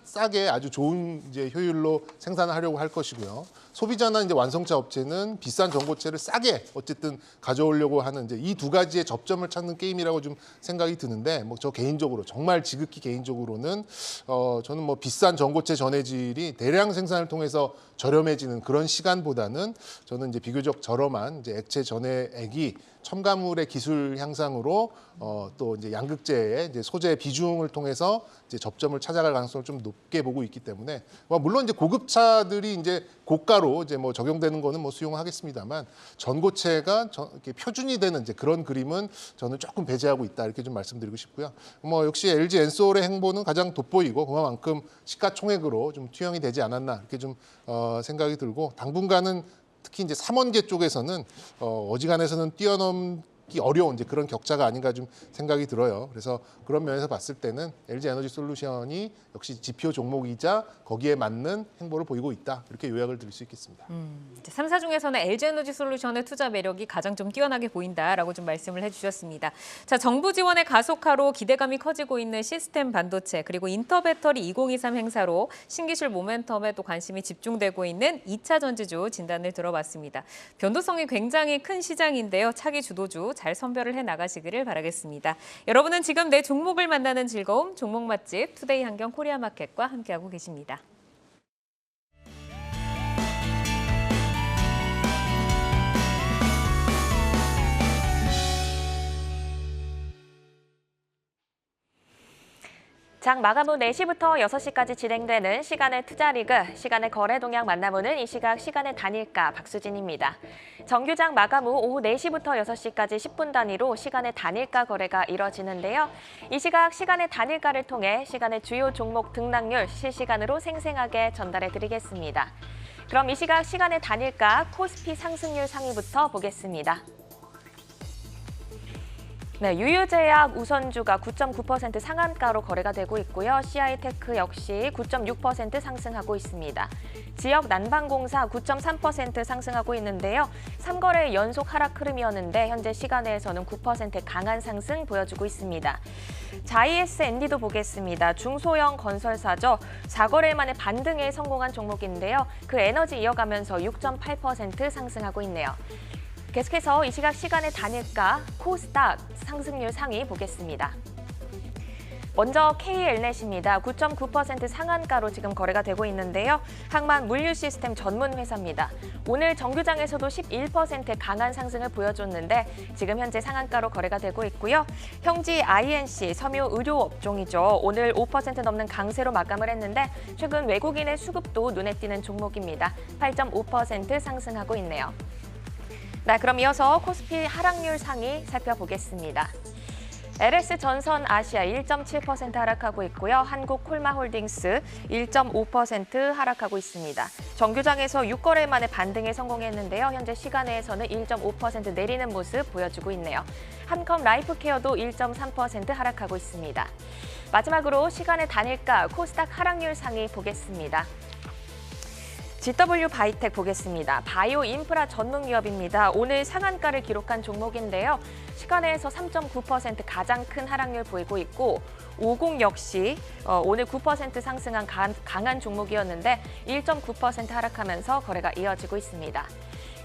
싸게 아주 좋은 이제 효율로 생산을 하려고 할 것이고요. 소비자나 이제 완성차 업체는 비싼 전고체를 싸게 어쨌든 가져오려고 하는 이제 이 두 가지의 접점을 찾는 게임이라고 좀 생각이 드는데 뭐 저 개인적으로 정말 지극히 개인적으로는 저는 뭐 비싼 전고체 전해질이 대량 생산을 통해서 저렴해지는 그런 시간보다는 저는 이제 비교적 저렴한 이제 액체 전해액이 첨가물의 기술 향상으로 또 이제 양극재의 이제 소재 비중을 통해서 이제 접점을 찾아갈 가능성을 좀 높게 보고 있기 때문에 물론 이제 고급차들이 이제 고가로 이제 뭐 적용되는 거는 뭐 수용하겠습니다만 전고체가 이렇게 표준이 되는 이제 그런 그림은 저는 조금 배제하고 있다 이렇게 좀 말씀드리고 싶고요. 뭐 역시 LG 엔솔의 행보는 가장 돋보이고 그만큼 시가총액으로 좀 투영이 되지 않았나 이렇게 좀 생각이 들고 당분간은 특히 이제 3원계 쪽에서는 어지간해서는 뛰어넘기 어려운 이제 그런 격차가 아닌가 좀 생각이 들어요. 그래서 그런 면에서 봤을 때는 LG 에너지 솔루션이 역시 지표 종목이자 거기에 맞는 행보를 보이고 있다. 이렇게 요약을 드릴 수 있겠습니다. 3사 중에서는 LG 에너지 솔루션의 투자 매력이 가장 좀 뛰어나게 보인다라고 좀 말씀을 해주셨습니다. 자, 정부 지원의 가속화로 기대감이 커지고 있는 시스템 반도체 그리고 인터배터리 2023 행사로 신기술 모멘텀에 또 관심이 집중되고 있는 2차 전지주 진단을 들어봤습니다. 변동성이 굉장히 큰 시장인데요. 차기 주도주 잘 선별을 해 나가시기를 바라겠습니다. 여러분은 지금 내 종목을 만나는 즐거움, 종목 맛집 투데이 한경 코리아마켓과 함께하고 계십니다. 장 마감 후 4시부터 6시까지 진행되는 시간의 투자리그, 시간의 거래 동향 만나보는 이 시각 시간의 단일가 박수진입니다. 정규장 마감 후 오후 4시부터 6시까지 10분 단위로 시간의 단일가 거래가 이뤄지는데요. 이 시각 시간의 단일가를 통해 시간의 주요 종목 등락률 실시간으로 생생하게 전달해 드리겠습니다. 그럼 이 시각 시간의 단일가 코스피 상승률 상위부터 보겠습니다. 네, 유유제약 우선주가 9.9% 상한가로 거래가 되고 있고요. CI테크 역시 9.6% 상승하고 있습니다. 지역 난방공사 9.3% 상승하고 있는데요. 3거래 연속 하락 흐름이었는데 현재 시간에서는 9% 강한 상승 보여주고 있습니다. 자이S&D도 보겠습니다. 중소형 건설사죠. 4거래 만에 반등에 성공한 종목인데요. 그 에너지 이어가면서 6.8% 상승하고 있네요. 계속해서 이 시각 시간의 단일가 코스닥 상승률 상위 보겠습니다. 먼저 KL넷입니다. 9.9% 상한가로 지금 거래가 되고 있는데요. 항만 물류 시스템 전문 회사입니다. 오늘 정규장에서도 11% 강한 상승을 보여줬는데 지금 현재 상한가로 거래가 되고 있고요. 형지 INC 섬유 의료 업종이죠. 오늘 5% 넘는 강세로 마감을 했는데 최근 외국인의 수급도 눈에 띄는 종목입니다. 8.5% 상승하고 있네요. 네, 그럼 이어서 코스피 하락률 상위 살펴보겠습니다. LS전선 아시아 1.7% 하락하고 있고요. 한국콜마홀딩스 1.5% 하락하고 있습니다. 정규장에서 6거래 만에 반등에 성공했는데요. 현재 시간에서는 1.5% 내리는 모습 보여주고 있네요. 한컴 라이프케어도 1.3% 하락하고 있습니다. 마지막으로 시간의 단일가 코스닥 하락률 상위 보겠습니다. GW 바이텍 보겠습니다. 바이오 인프라 전문 기업입니다. 오늘 상한가를 기록한 종목인데요. 시간에서 3.9% 가장 큰 하락률 보이고 있고 50 역시 오늘 9% 상승한 강한 종목이었는데 1.9% 하락하면서 거래가 이어지고 있습니다.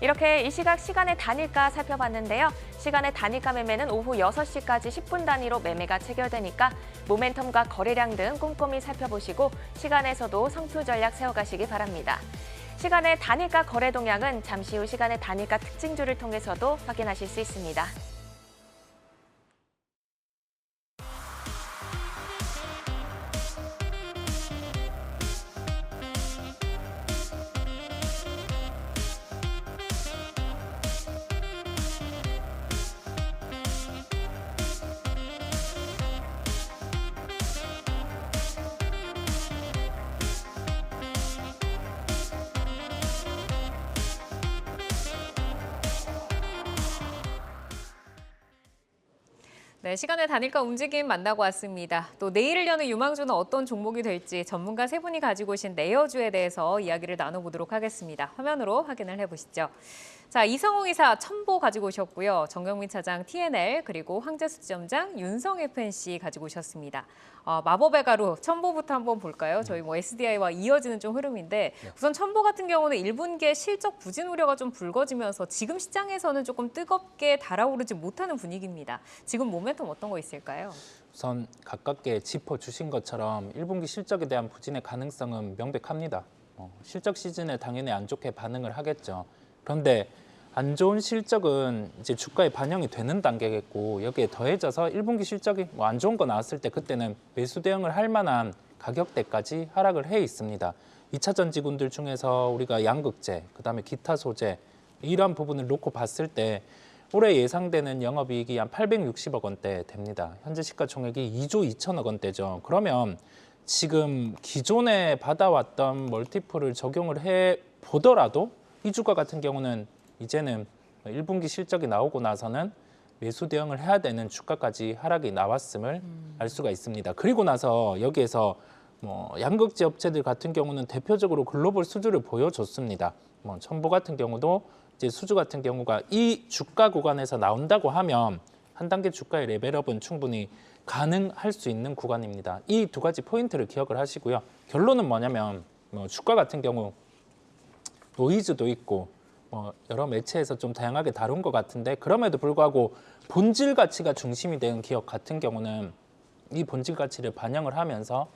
이렇게 이 시각 시간의 단일가 살펴봤는데요. 시간의 단일가 매매는 오후 6시까지 10분 단위로 매매가 체결되니까 모멘텀과 거래량 등 꼼꼼히 살펴보시고 시간에서도 성투 전략 세워가시기 바랍니다. 시간의 단일가 거래 동향은 잠시 후 시간의 단일가 특징주를 통해서도 확인하실 수 있습니다. 네, 시간의 단일가 움직임 만나고 왔습니다. 또 내일을 여는 유망주는 어떤 종목이 될지 전문가 세 분이 가지고 오신 내여주에 대해서 이야기를 나눠보도록 하겠습니다. 화면으로 확인을 해보시죠. 자, 이성웅 이사 첨보 가지고 오셨고요. 정경민 차장 TNL 그리고 황재수 지점장 윤성 FNC 가지고 오셨습니다. 마법의 가루 첨보부터 한번 볼까요? 저희 뭐 SDI와 이어지는 좀 흐름인데 우선 첨보 같은 경우는 1분기에 실적 부진 우려가 좀 불거지면서 지금 시장에서는 조금 뜨겁게 달아오르지 못하는 분위기입니다. 지금 모멘텀 어떤 거 있을까요? 우선 가깝게 짚어주신 것처럼 1분기 실적에 대한 부진의 가능성은 명백합니다. 실적 시즌에 당연히 안 좋게 반응을 하겠죠. 그런데 안 좋은 실적은 이제 주가에 반영이 되는 단계겠고 여기에 더해져서 1분기 실적이 뭐 안 좋은 거 나왔을 때 그때는 매수 대응을 할 만한 가격대까지 하락을 해 있습니다. 2차 전지군들 중에서 우리가 양극재, 그다음에 기타 소재 이러한 부분을 놓고 봤을 때 올해 예상되는 영업이익이 한 860억 원대 됩니다. 현재 시가총액이 2조 2천억 원대죠. 그러면 지금 기존에 받아왔던 멀티플을 적용을 해 보더라도 이 주가 같은 경우는 이제는 1분기 실적이 나오고 나서는 매수 대응을 해야 되는 주가까지 하락이 나왔음을 알 수가 있습니다. 그리고 나서 여기에서 뭐 양극재 업체들 같은 경우는 대표적으로 글로벌 수주를 보여줬습니다. 뭐 첨보 같은 경우도 이제 수주 같은 경우가 이 주가 구간에서 나온다고 하면 한 단계 주가의 레벨업은 충분히 가능할 수 있는 구간입니다. 이 두 가지 포인트를 기억을 하시고요. 결론은 뭐냐면 뭐 주가 같은 경우 노이즈도 있고 여러 매체에서 좀 다양하게 다룬 것 같은데 그럼에도 불구하고 본질 가치가 중심이 된 기업 같은 경우는 이 본질 가치를 반영을 하면서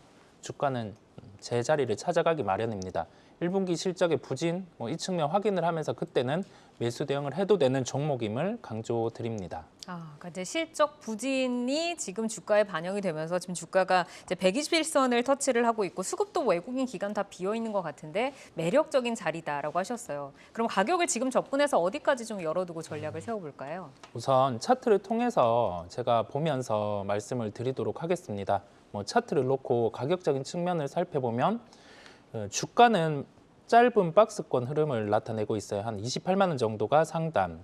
주가는 제자리를 찾아가기 마련입니다. 1분기 실적의 부진 이 측면 확인을 하면서 그때는 매수 대응을 해도 되는 종목임을 강조드립니다. 그러니까 이제 실적 부진이 지금 주가에 반영이 되면서 지금 주가가 이제 121선을 터치를 하고 있고 수급도 외국인 기관 다 비어 있는 것 같은데 매력적인 자리다라고 하셨어요. 그럼 가격을 지금 접근해서 어디까지 좀 열어두고 전략을 세워볼까요? 우선 차트를 통해서 제가 보면서 말씀을 드리도록 하겠습니다. 차트를 놓고 가격적인 측면을 살펴보면 주가는 짧은 박스권 흐름을 나타내고 있어요. 한 28만 원 정도가 상단,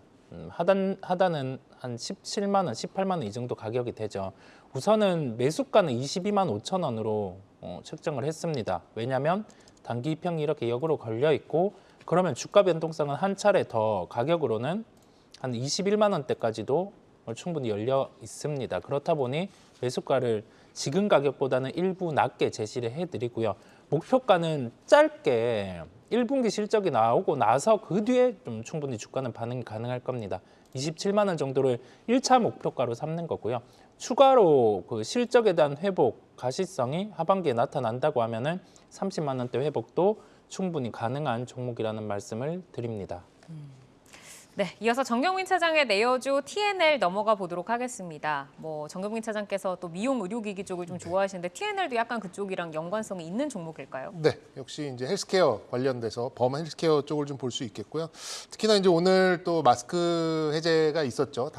하단은 한 17만 원, 18만 원 이 정도 가격이 되죠. 우선은 매수가는 22만 5천 원으로 책정을 했습니다. 왜냐하면 단기 이평이 이렇게 역으로 걸려 있고 그러면 주가 변동성은 한 차례 더 가격으로는 한 21만 원대까지도 충분히 열려 있습니다. 그렇다 보니 매수가를 지금 가격보다는 일부 낮게 제시를 해드리고요. 목표가는 짧게 1분기 실적이 나오고 나서 그 뒤에 좀 충분히 주가는 반응이 가능할 겁니다. 27만 원 정도를 1차 목표가로 삼는 거고요. 추가로 그 실적에 대한 회복, 가시성이 하반기에 나타난다고 하면은 30만 원대 회복도 충분히 가능한 종목이라는 말씀을 드립니다. 네, 이어서 정경민 차장의 내여주 TNL 넘어가 보도록 하겠습니다. 정경민 차장께서 또 미용 의료기기 쪽을 좀 좋아하시는데 TNL도 약간 그쪽이랑 연관성이 있는 종목일까요? 네, 역시 이제 헬스케어 관련돼서 범 헬스케어 쪽을 좀 볼 수 있겠고요. 특히나 이제 오늘 또 마스크 해제가 있었죠.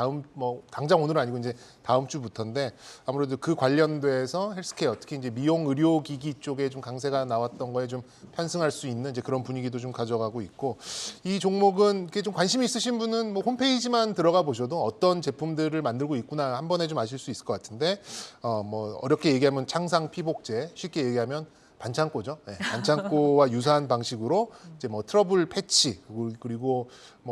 당장 오늘은 아니고 이제 다음 주부터인데 아무래도 그 관련돼서 헬스케어, 특히 이제 미용 의료기기 쪽에 좀 강세가 나왔던 거에 좀 편승할 수 있는 이제 그런 분위기도 좀 가져가고 있고 이 종목은 좀 관심이 있으신 분은 홈페이지만 들어가 보셔도 어떤 제품들을 만들고 있구나 한 번에 좀 아실 수 있을 것 같은데 어렵게 얘기하면 창상 피복제, 쉽게 얘기하면 반창고죠. 네, 반창고와 유사한 방식으로 이제 트러블 패치 그리고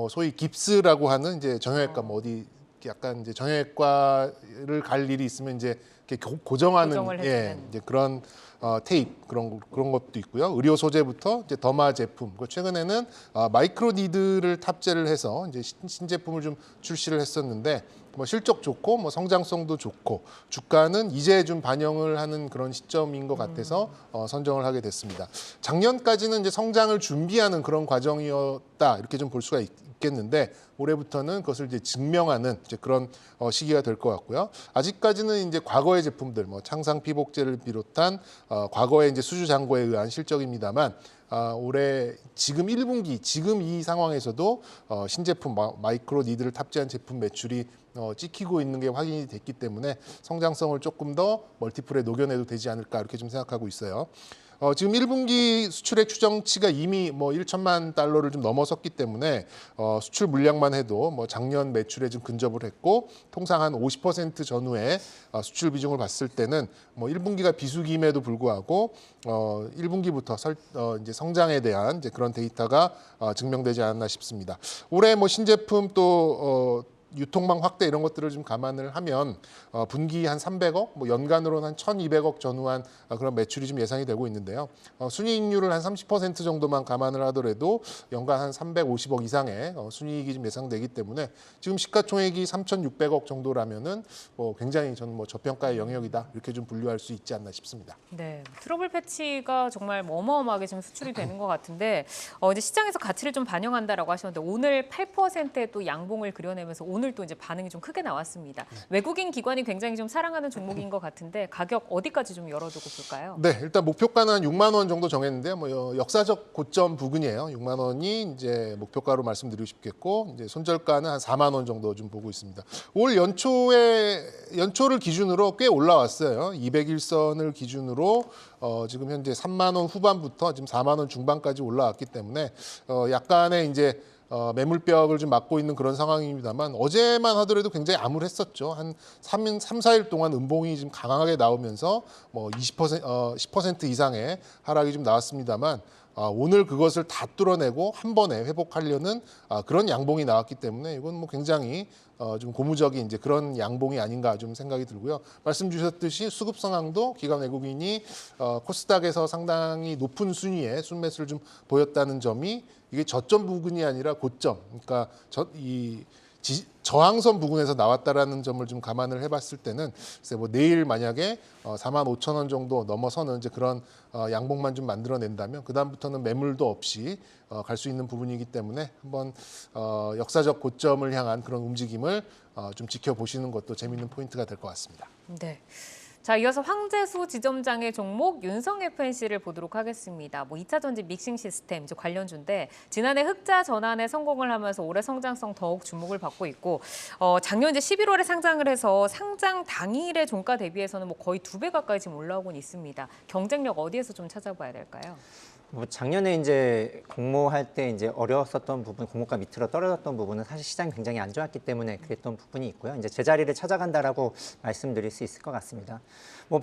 소위 깁스라고 하는 이제 정형외과 어디 약간 이제 정형외과를 갈 일이 있으면 이제 이렇게 고정하는 이제 그런 테이프 그런 것도 있고요. 의료 소재부터 이제 더마 제품. 최근에는 마이크로 니드를 탑재를 해서 이제 신제품을 좀 출시를 했었는데 실적 좋고 성장성도 좋고 주가는 이제 좀 반영을 하는 그런 시점인 것 같아서 선정을 하게 됐습니다. 작년까지는 이제 성장을 준비하는 그런 과정이었다 이렇게 좀 볼 수가 있겠는데 올해부터는 그것을 이제 증명하는 이제 그런 시기가 될 것 같고요. 아직까지는 이제 과거의 제품들 창상 피복제를 비롯한 과거의 이제 수주 잔고에 의한 실적입니다만 올해 지금 1분기 지금 이 상황에서도 신제품 마이크로 니드를 탑재한 제품 매출이 찍히고 있는 게 확인이 됐기 때문에 성장성을 조금 더 멀티플에 녹여내도 되지 않을까 이렇게 좀 생각하고 있어요. 지금 1분기 수출액 추정치가 이미 뭐 1천만 달러를 좀 넘어섰기 때문에 수출 물량만 해도 뭐 작년 매출에 좀 근접을 했고 통상 한 50% 전후의 수출 비중을 봤을 때는 뭐 1분기가 비수기임에도 불구하고 1분기부터 이제 성장에 대한 이제 그런 데이터가 증명되지 않았나 싶습니다. 올해 뭐 신제품 또 유통망 확대 이런 것들을 좀 감안을 하면 분기 한 300억, 뭐 연간으로는 한 1,200억 전후한 그런 매출이 좀 예상이 되고 있는데요. 순이익률을 한 30% 정도만 감안을 하더라도 연간 한 350억 이상의 순이익이 좀 예상되기 때문에 지금 시가총액이 3,600억 정도라면은 굉장히 저는 뭐 저평가의 영역이다 이렇게 좀 분류할 수 있지 않나 싶습니다. 네, 트러블 패치가 정말 어마어마하게 지금 수출이 되는 것 같은데 이제 시장에서 가치를 좀 반영한다라고 하셨는데 오늘 8%의 또 양봉을 그려내면서 오늘 또 이제 반응이 좀 크게 나왔습니다. 외국인 기관이 굉장히 좀 사랑하는 종목인 것 같은데 가격 어디까지 좀 열어두고 볼까요? 네, 일단 목표가는 한 6만 원 정도 정했는데요. 뭐 역사적 고점 부근이에요. 6만 원이 이제 목표가로 말씀드리고 싶겠고 이제 손절가는 한 4만 원 정도 좀 보고 있습니다. 올 연초를 기준으로 꽤 올라왔어요. 200일선을 기준으로 지금 현재 3만 원 후반부터 지금 4만 원 중반까지 올라왔기 때문에 약간의 이제 매물벽을 좀 막고 있는 그런 상황입니다만 어제만 하더라도 굉장히 암울했었죠. 한 3, 4일 동안 음봉이 좀 강하게 나오면서 뭐 10% 이상의 하락이 좀 나왔습니다만 오늘 그것을 다 뚫어내고 한 번에 회복하려는 그런 양봉이 나왔기 때문에 이건 뭐 굉장히 좀 고무적인 이제 그런 양봉이 아닌가 좀 생각이 들고요. 말씀 주셨듯이 수급 상황도 기관 외국인이 코스닥에서 상당히 높은 순위의 순매수를 좀 보였다는 점이 이게 저점 부근이 아니라 고점, 그러니까 저항선 부근에서 나왔다라는 점을 좀 감안을 해봤을 때는 글쎄 뭐 내일 만약에 4만 5천 원 정도 넘어서는 이제 그런 양봉만 좀 만들어낸다면 그 다음부터는 매물도 없이 갈 수 있는 부분이기 때문에 한번 역사적 고점을 향한 그런 움직임을 좀 지켜보시는 것도 재미있는 포인트가 될 것 같습니다. 네. 자, 이어서 황재수 지점장의 종목 윤성 FNC를 보도록 하겠습니다. 뭐 2차 전지 믹싱 시스템 관련주인데 지난해 흑자 전환에 성공을 하면서 올해 성장성 더욱 주목을 받고 있고 작년 이제 11월에 상장을 해서 상장 당일의 종가 대비해서는 뭐 거의 2배 가까이 지금 올라오곤 있습니다. 경쟁력 어디에서 좀 찾아봐야 될까요? 뭐 작년에 이제 공모할 때 이제 어려웠었던 부분, 공모가 밑으로 떨어졌던 부분은 사실 시장이 굉장히 안 좋았기 때문에 그랬던 부분이 있고요. 이제 제자리를 찾아간다라고 말씀드릴 수 있을 것 같습니다. 뭐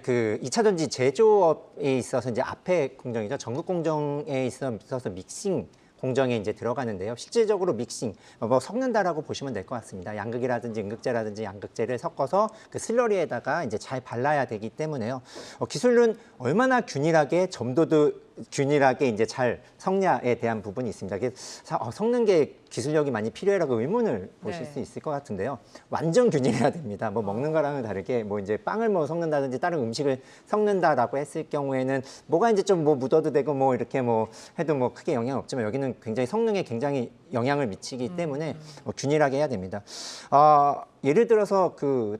그 2차 전지 제조업에 있어서 이제 앞에 공정이죠. 전국 공정에 있어서 믹싱 공정에 이제 들어가는데요. 실질적으로 믹싱, 뭐 섞는다라고 보시면 될 것 같습니다. 양극이라든지 음극재라든지 양극재를 섞어서 그 슬러리에다가 이제 잘 발라야 되기 때문에요. 기술은 얼마나 균일하게 점도도 균일하게 이제 잘 섞냐에 대한 부분이 있습니다. 섞는 게 기술력이 많이 필요해라고 의문을 보실 수 있을 것 같은데요. 완전 균일해야 됩니다. 뭐 먹는 거랑은 다르게 뭐 이제 빵을 뭐 섞는다든지 다른 음식을 섞는다라고 했을 경우에는 뭐가 이제 좀 뭐 묻어도 되고 뭐 이렇게 뭐 해도 뭐 크게 영향 없지만 여기는 굉장히 성능에 굉장히 영향을 미치기 때문에 균일하게 해야 됩니다. 예를 들어서 그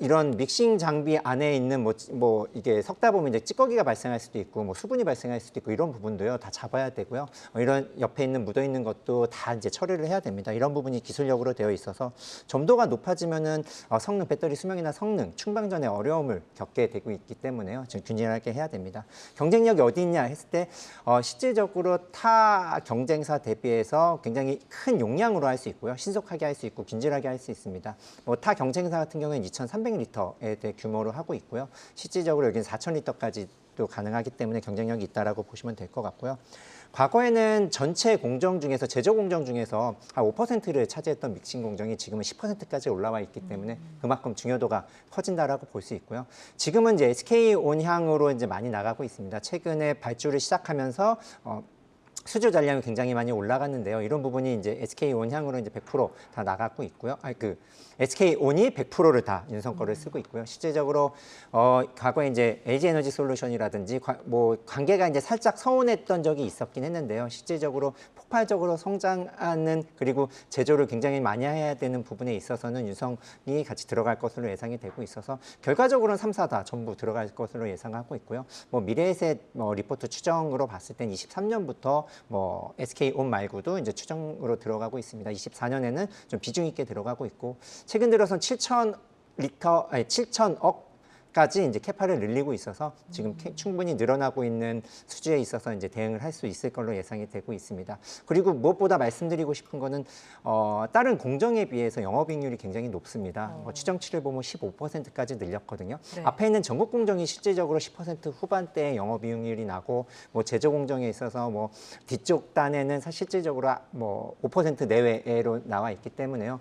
이런 믹싱 장비 안에 있는 뭐 이게 섞다 보면 이제 찌꺼기가 발생할 수도 있고 뭐 수분이 발생할 수도 있고 이런 부분도요 다 잡아야 되고요. 이런 옆에 있는 묻어 있는 것도 다 이제 처리를 해야 됩니다. 이런 부분이 기술력으로 되어 있어서 점도가 높아지면은 성능, 배터리 수명이나 성능, 충방 전에 어려움을 겪게 되고 있기 때문에요. 지금 균일하게 해야 됩니다. 경쟁력이 어디 있냐 했을 때 실질적으로 타 경쟁사 대비해서 굉장히 큰 용량으로 할 수 있고요. 신속하게 할 수 있고 균질하게 할 수 있습니다. 타 경쟁사 같은 경우에는 2,300리터에 대해 규모로 하고 있고요. 실질적으로 여기는 4,000리터까지도 가능하기 때문에 경쟁력이 있다라고 보시면 될 것 같고요. 과거에는 전체 공정 중에서 제조 공정 중에서 한 5%를 차지했던 믹싱 공정이 지금은 10%까지 올라와 있기 때문에 그만큼 중요도가 커진다라고 볼 수 있고요. 지금은 이제 SK 온향으로 이제 많이 나가고 있습니다. 최근에 발주를 시작하면서 수주 잔량이 굉장히 많이 올라갔는데요. 이런 부분이 이제 SK 온향으로 이제 100% 다 나가고 있고요. SK 온이 100%를 다 윤성 거를 쓰고 있고요. 실제적으로 과거에 이제 LG 에너지 솔루션이라든지 뭐 관계가 이제 살짝 서운했던 적이 있었긴 했는데요. 실제적으로 폭발적으로 성장하는 그리고 제조를 굉장히 많이 해야 되는 부분에 있어서는 윤성이 같이 들어갈 것으로 예상이 되고 있어서 결과적으로는 3, 4 다 전부 들어갈 것으로 예상하고 있고요. 뭐 미래에셋 리포트 추정으로 봤을 땐 23년부터 뭐 SK 온 말고도 이제 추정으로 들어가고 있습니다. 24년에는 좀 비중 있게 들어가고 있고 최근 들어선 7천억 까지 이제 캐파를 늘리고 있어서 지금 충분히 늘어나고 있는 수주에 있어서 이제 대응을 할 수 있을 걸로 예상이 되고 있습니다. 그리고 무엇보다 말씀드리고 싶은 거는 다른 공정에 비해서 영업이익률이 굉장히 높습니다. 추정치를 보면 15%까지 늘렸거든요. 네. 앞에 있는 전국 공정이 실질적으로 10% 후반대의 영업이익률이 나고 뭐 제조 공정에 있어서 뭐 뒤쪽 단에는 실질적으로 뭐 5% 내외로 나와 있기 때문에요.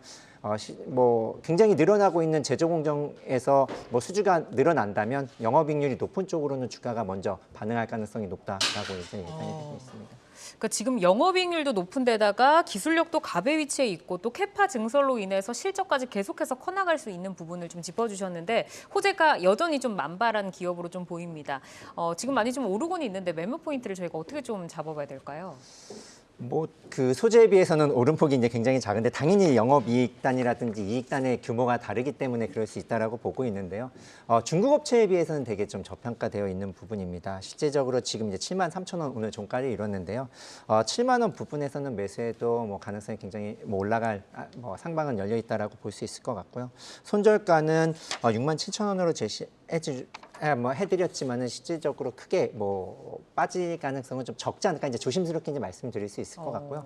뭐 굉장히 늘어나고 있는 제조 공정에서 뭐 수주가 늘어난다면 영업이익률이 높은 쪽으로는 주가가 먼저 반응할 가능성이 높다라고 이제 예상이 되고 있습니다. 그러니까 지금 영업이익률도 높은 데다가 기술력도 갑의 위치에 있고 또 캐파 증설로 인해서 실적까지 계속해서 커나갈 수 있는 부분을 좀 짚어주셨는데 호재가 여전히 좀 만발한 기업으로 좀 보입니다. 지금 많이 좀 오르고는 있는데 매매 포인트를 저희가 어떻게 좀 잡아봐야 될까요? 뭐 그 소재에 비해서는 오름폭이 이제 굉장히 작은데 당연히 영업이익단이라든지 이익단의 규모가 다르기 때문에 그럴 수 있다라고 보고 있는데요. 중국 업체에 비해서는 되게 좀 저평가되어 있는 부분입니다. 실제적으로 지금 이제 73,000원 오늘 종가를 이뤘는데요. 7만 원 부분에서는 매수해도 뭐 가능성이 굉장히 뭐 올라갈 뭐 상방은 열려 있다라고 볼 수 있을 것 같고요. 손절가는 67,000원으로 해드렸지만은 실질적으로 크게 뭐 빠질 가능성은 좀 적지 않을까 이제 조심스럽게 이제 말씀드릴 수 있을 것 같고요.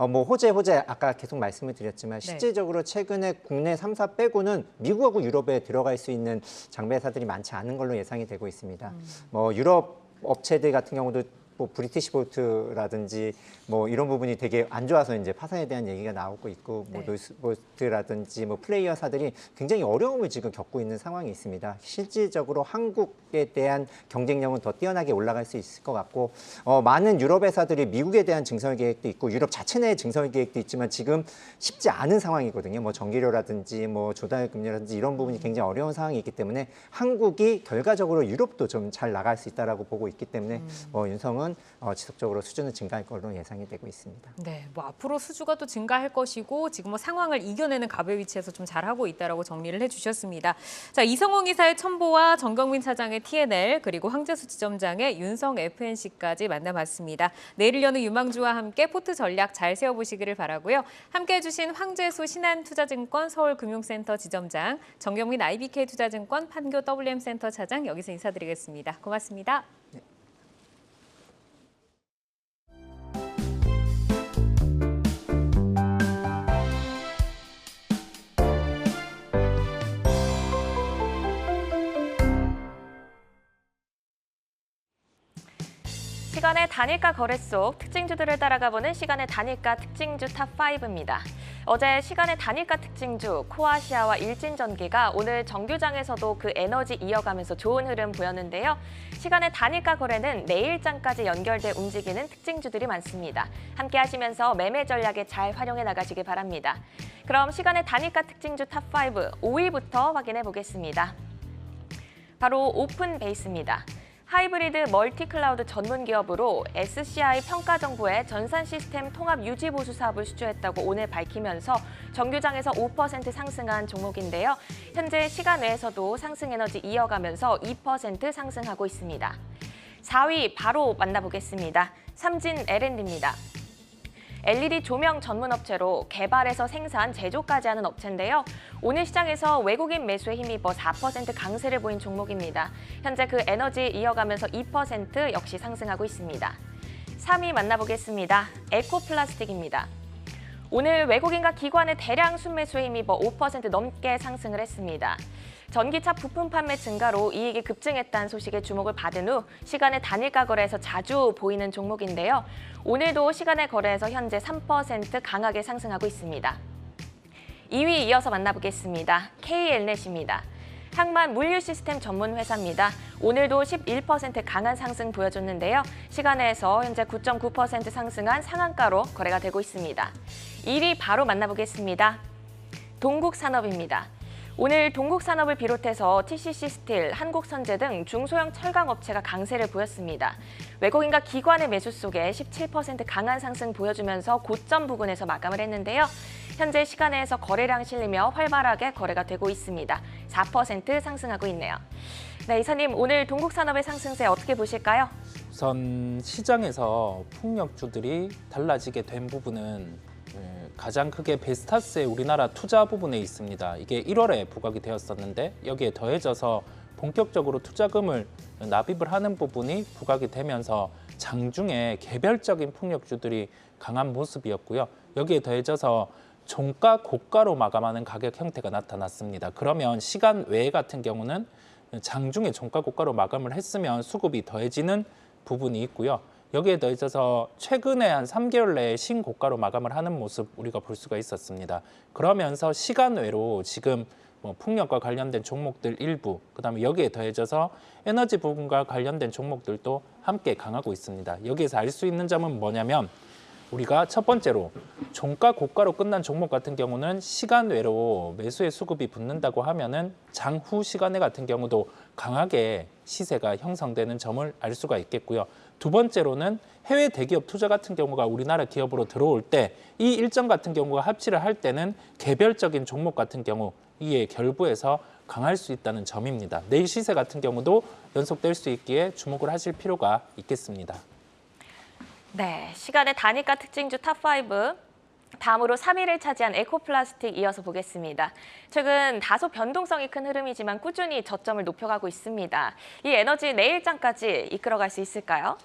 뭐 호재 아까 계속 말씀을 드렸지만 실질적으로 최근에 국내 3사 빼고는 미국하고 유럽에 들어갈 수 있는 장비회사들이 많지 않은 걸로 예상이 되고 있습니다. 뭐 유럽 업체들 같은 경우도 뭐 브리티시 볼트라든지 뭐 이런 부분이 되게 안 좋아서 이제 파산에 대한 얘기가 나오고 있고 뭐 노스볼트라든지 뭐 플레이어사들이 굉장히 어려움을 지금 겪고 있는 상황이 있습니다. 실질적으로 한국에 대한 경쟁력은 더 뛰어나게 올라갈 수 있을 것 같고 많은 유럽 회사들이 미국에 대한 증설 계획도 있고 유럽 자체 내의 증설 계획도 있지만 지금 쉽지 않은 상황이거든요. 뭐 전기료라든지 뭐 조달 금리라든지 이런 부분이 굉장히 어려운 상황이 있기 때문에 한국이 결과적으로 유럽도 좀 잘 나갈 수 있다라고 보고 있기 때문에 윤성은 지속적으로 수주는 증가할 걸로 예상이 되고 있습니다. 네, 뭐 앞으로 수주가 또 증가할 것이고 지금 뭐 상황을 이겨내는 갑의 위치에서 좀 잘하고 있다라고 정리를 해주셨습니다. 자, 이성홍 이사의 첨보와 정경민 차장의 TNL 그리고 황재수 지점장의 윤성 FNC까지 만나봤습니다. 내일을 여는 유망주와 함께 포트 전략 잘 세워보시기를 바라고요. 함께해주신 황재수 신한투자증권 서울금융센터 지점장, 정경민 IBK투자증권 판교 WM센터 차장 여기서 인사드리겠습니다. 고맙습니다. 시간의 단일가 거래 속 특징주들을 따라가보는 시간의 단일가 특징주 탑5입니다. 어제 시간의 단일가 특징주 코아시아와 일진전기가 오늘 정규장에서도 그 에너지 이어가면서 좋은 흐름 보였는데요. 시간의 단일가 거래는 내일장까지 연결돼 움직이는 특징주들이 많습니다. 함께 하시면서 매매 전략에 잘 활용해 나가시기 바랍니다. 그럼 시간의 단일가 특징주 탑5 5위부터 확인해 보겠습니다. 바로 오픈베이스입니다. 하이브리드 멀티클라우드 전문 기업으로 SCI 평가정보의 전산 시스템 통합 유지 보수 사업을 수주했다고 오늘 밝히면서 정규장에서 5% 상승한 종목인데요. 현재 시간 외에서도 상승 에너지 이어가면서 2% 상승하고 있습니다. 4위 바로 만나보겠습니다. 삼진 L&D입니다. LED 조명 전문 업체로 개발에서 생산, 제조까지 하는 업체인데요. 오늘 시장에서 외국인 매수에 힘입어 4% 강세를 보인 종목입니다. 현재 그 에너지 이어가면서 2% 역시 상승하고 있습니다. 3위 만나보겠습니다. 에코플라스틱입니다. 오늘 외국인과 기관의 대량 순매수에 힘입어 5% 넘게 상승을 했습니다. 전기차 부품 판매 증가로 이익이 급증했다는 소식에 주목을 받은 후 시간의 단일가 거래에서 자주 보이는 종목인데요. 오늘도 시간의 거래에서 현재 3% 강하게 상승하고 있습니다. 2위 이어서 만나보겠습니다. KL넷입니다. 항만 물류 시스템 전문 회사입니다. 오늘도 11% 강한 상승 보여줬는데요. 시간에서 현재 9.9% 상승한 상한가로 거래가 되고 있습니다. 1위 바로 만나보겠습니다. 동국산업입니다. 오늘 동국산업을 비롯해서 TCC 스틸, 한국선제 등 중소형 철강업체가 강세를 보였습니다. 외국인과 기관의 매수 속에 17% 강한 상승 보여주면서 고점 부근에서 마감을 했는데요. 현재 시간에서 거래량 실리며 활발하게 거래가 되고 있습니다. 4% 상승하고 있네요. 네, 이사님 오늘 동국산업의 상승세 어떻게 보실까요? 우선 시장에서 폭력주들이 달라지게 된 부분은 가장 크게 베스타스의 우리나라 투자 부분에 있습니다. 이게 1월에 부각이 되었었는데 여기에 더해져서 본격적으로 투자금을 납입을 하는 부분이 부각이 되면서 장중에 개별적인 풍력주들이 강한 모습이었고요. 여기에 더해져서 종가 고가로 마감하는 가격 형태가 나타났습니다. 그러면 시간 외 같은 경우는 장중에 종가 고가로 마감을 했으면 수급이 더해지는 부분이 있고요. 여기에 더해져서 최근에 한 3개월 내에 신고가로 마감을 하는 모습 우리가 볼 수가 있었습니다. 그러면서 시간 외로 지금 풍력과 관련된 종목들 일부, 그다음에 여기에 더해져서 에너지 부분과 관련된 종목들도 함께 강하고 있습니다. 여기에서 알 수 있는 점은 뭐냐면 우리가 첫 번째로 종가 고가로 끝난 종목 같은 경우는 시간 외로 매수의 수급이 붙는다고 하면은 장후 시간에 같은 경우도 강하게 시세가 형성되는 점을 알 수가 있겠고요. 두 번째로는 해외 대기업 투자 같은 경우가 우리나라 기업으로 들어올 때 이 일정 같은 경우가 합치를 할 때는 개별적인 종목 같은 경우 이에 결부해서 강할 수 있다는 점입니다. 내일 시세 같은 경우도 연속될 수 있기에 주목을 하실 필요가 있겠습니다. 네, 시간의 단위가 특징주 탑5. 다음으로 3위를 차지한 에코플라스틱 이어서 보겠습니다. 최근 다소 변동성이 큰 흐름이지만 꾸준히 저점을 높여가고 있습니다. 이 에너지 내일장까지 이끌어갈 수 있을까요?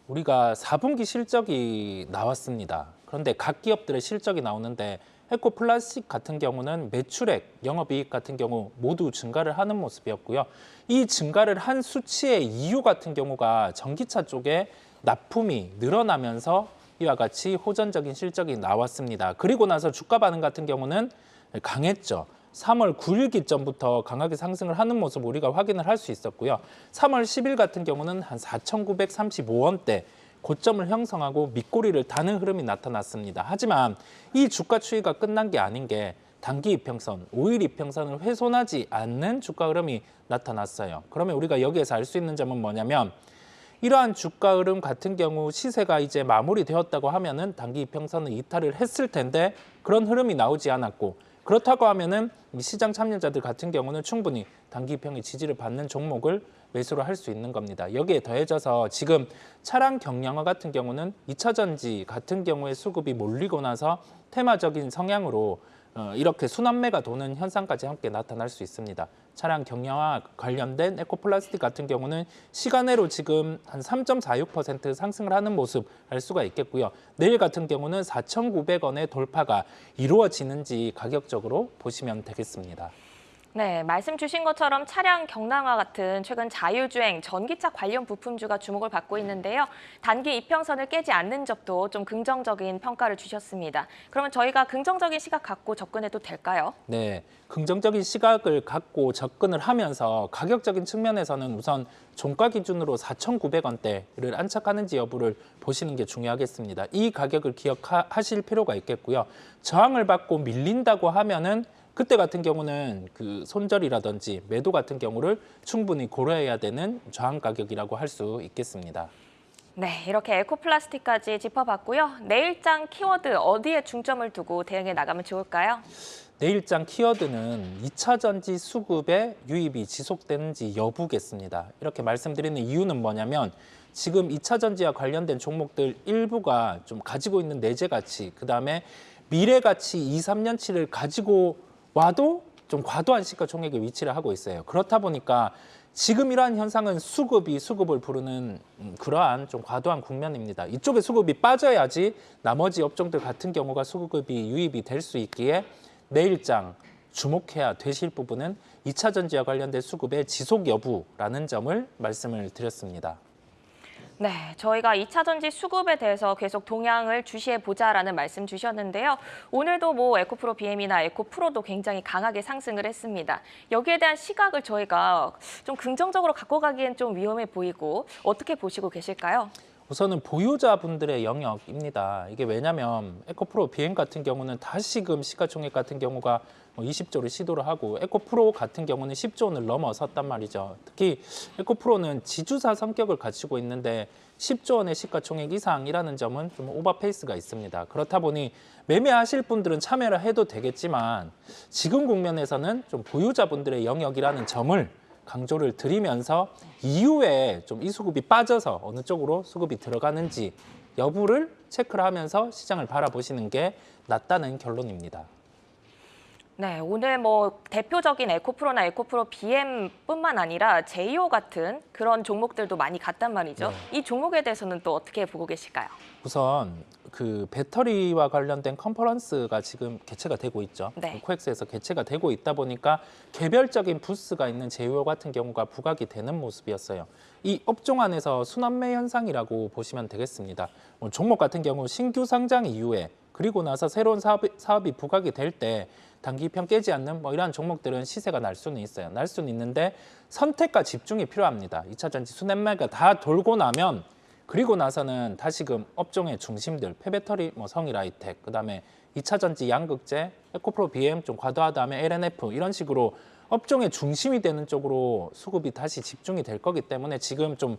우리가 4분기 실적이 나왔습니다. 그런데 각 기업들의 실적이 나오는데 에코플라스틱 같은 경우는 매출액, 영업이익 같은 경우 모두 증가를 하는 모습이었고요. 이 증가를 한 수치의 이유 같은 경우가 전기차 쪽에 납품이 늘어나면서 이와 같이 호전적인 실적이 나왔습니다. 그리고 나서 주가 반응 같은 경우는 강했죠. 3월 9일 기점부터 강하게 상승을 하는 모습 우리가 확인을 할 수 있었고요. 3월 10일 같은 경우는 한 4,935원대 고점을 형성하고 밑꼬리를 다는 흐름이 나타났습니다. 하지만 이 주가 추이가 끝난 게 아닌 게 단기 이평선, 5일 이평선을 훼손하지 않는 주가 흐름이 나타났어요. 그러면 우리가 여기에서 알 수 있는 점은 뭐냐면 이러한 주가 흐름 같은 경우 시세가 이제 마무리되었다고 하면은 단기 이평선을 이탈을 했을 텐데 그런 흐름이 나오지 않았고 그렇다고 하면은 시장 참여자들 같은 경우는 충분히 단기 이평의 지지를 받는 종목을 매수를 할 수 있는 겁니다. 여기에 더해져서 지금 차량 경량화 같은 경우는 2차 전지 같은 경우에 수급이 몰리고 나서 테마적인 성향으로 이렇게 순환매가 도는 현상까지 함께 나타날 수 있습니다. 차량 경량화 관련된 에코플라스틱 같은 경우는 시간외로 지금 한 3.46% 상승을 하는 모습 알 수가 있겠고요. 내일 같은 경우는 4,900원의 돌파가 이루어지는지 가격적으로 보시면 되겠습니다. 네, 말씀 주신 것처럼 차량 경량화 같은 최근 자율주행, 전기차 관련 부품주가 주목을 받고 있는데요. 단기 이평선을 깨지 않는 점도 좀 긍정적인 평가를 주셨습니다. 그러면 저희가 긍정적인 시각 갖고 접근해도 될까요? 네, 긍정적인 시각을 갖고 접근을 하면서 가격적인 측면에서는 우선 종가 기준으로 4,900원대를 안착하는지 여부를 보시는 게 중요하겠습니다. 이 가격을 기억하실 필요가 있겠고요. 저항을 받고 밀린다고 하면은 그때 같은 경우는 그 손절이라든지 매도 같은 경우를 충분히 고려해야 되는 저항 가격이라고 할 수 있겠습니다. 네, 이렇게 에코플라스틱까지 짚어봤고요. 내일장 키워드 어디에 중점을 두고 대응해 나가면 좋을까요? 내일장 키워드는 2차 전지 수급의 유입이 지속되는지 여부겠습니다. 이렇게 말씀드리는 이유는 뭐냐면 지금 2차 전지와 관련된 종목들 일부가 좀 가지고 있는 내재 가치, 그다음에 미래 가치 2, 3년치를 가지고 와도 좀 과도한 시가총액에 위치를 하고 있어요. 그렇다 보니까 지금 이러한 현상은 수급을 부르는 그러한 좀 과도한 국면입니다. 이쪽에 수급이 빠져야지 나머지 업종들 같은 경우가 수급이 유입이 될 수 있기에 내일장 주목해야 되실 부분은 2차 전지와 관련된 수급의 지속 여부라는 점을 말씀을 드렸습니다. 네, 저희가 2차 전지 수급에 대해서 계속 동향을 주시해보자라는 말씀 주셨는데요. 오늘도 뭐 에코프로 BM이나 에코프로도 굉장히 강하게 상승을 했습니다. 여기에 대한 시각을 저희가 좀 긍정적으로 갖고 가기엔 좀 위험해 보이고 어떻게 보시고 계실까요? 우선은 보유자분들의 영역입니다. 이게 왜냐하면 에코프로 BM 같은 경우는 다시금 시가총액 같은 경우가 20조를 시도를 하고 에코프로 같은 경우는 10조 원을 넘어섰단 말이죠. 특히 에코프로는 지주사 성격을 갖추고 있는데 10조 원의 시가총액 이상이라는 점은 좀 오버페이스가 있습니다. 그렇다 보니 매매하실 분들은 참여를 해도 되겠지만 지금 국면에서는 좀 보유자분들의 영역이라는 점을 강조를 드리면서 이후에 좀 이 수급이 빠져서 어느 쪽으로 수급이 들어가는지 여부를 체크를 하면서 시장을 바라보시는 게 낫다는 결론입니다. 네, 오늘 뭐 대표적인 에코프로나 에코프로 BM뿐만 아니라 제이오 같은 그런 종목들도 많이 갔단 말이죠. 이 종목에 대해서는 또 어떻게 보고 계실까요? 우선 그 배터리와 관련된 컨퍼런스가 지금 개최가 되고 있죠. 네. 코엑스에서 개최가 되고 있다 보니까 개별적인 부스가 있는 제휴 같은 경우가 부각이 되는 모습이었어요. 이 업종 안에서 순환매 현상이라고 보시면 되겠습니다. 종목 같은 경우 신규 상장 이후에 그리고 나서 새로운 사업이 부각이 될 때 단기평 깨지 않는 뭐 이러한 종목들은 시세가 날 수는 있어요. 날 수는 있는데 선택과 집중이 필요합니다. 2차 전지 순환매가 다 돌고 나면 그리고 나서는 다시금 업종의 중심들, 폐배터리, 뭐 성일하이텍, 그다음에 2차 전지 양극재, 에코프로 BM 좀 과도하다 하면 LNF 이런 식으로 업종의 중심이 되는 쪽으로 수급이 다시 집중이 될 거기 때문에 지금 좀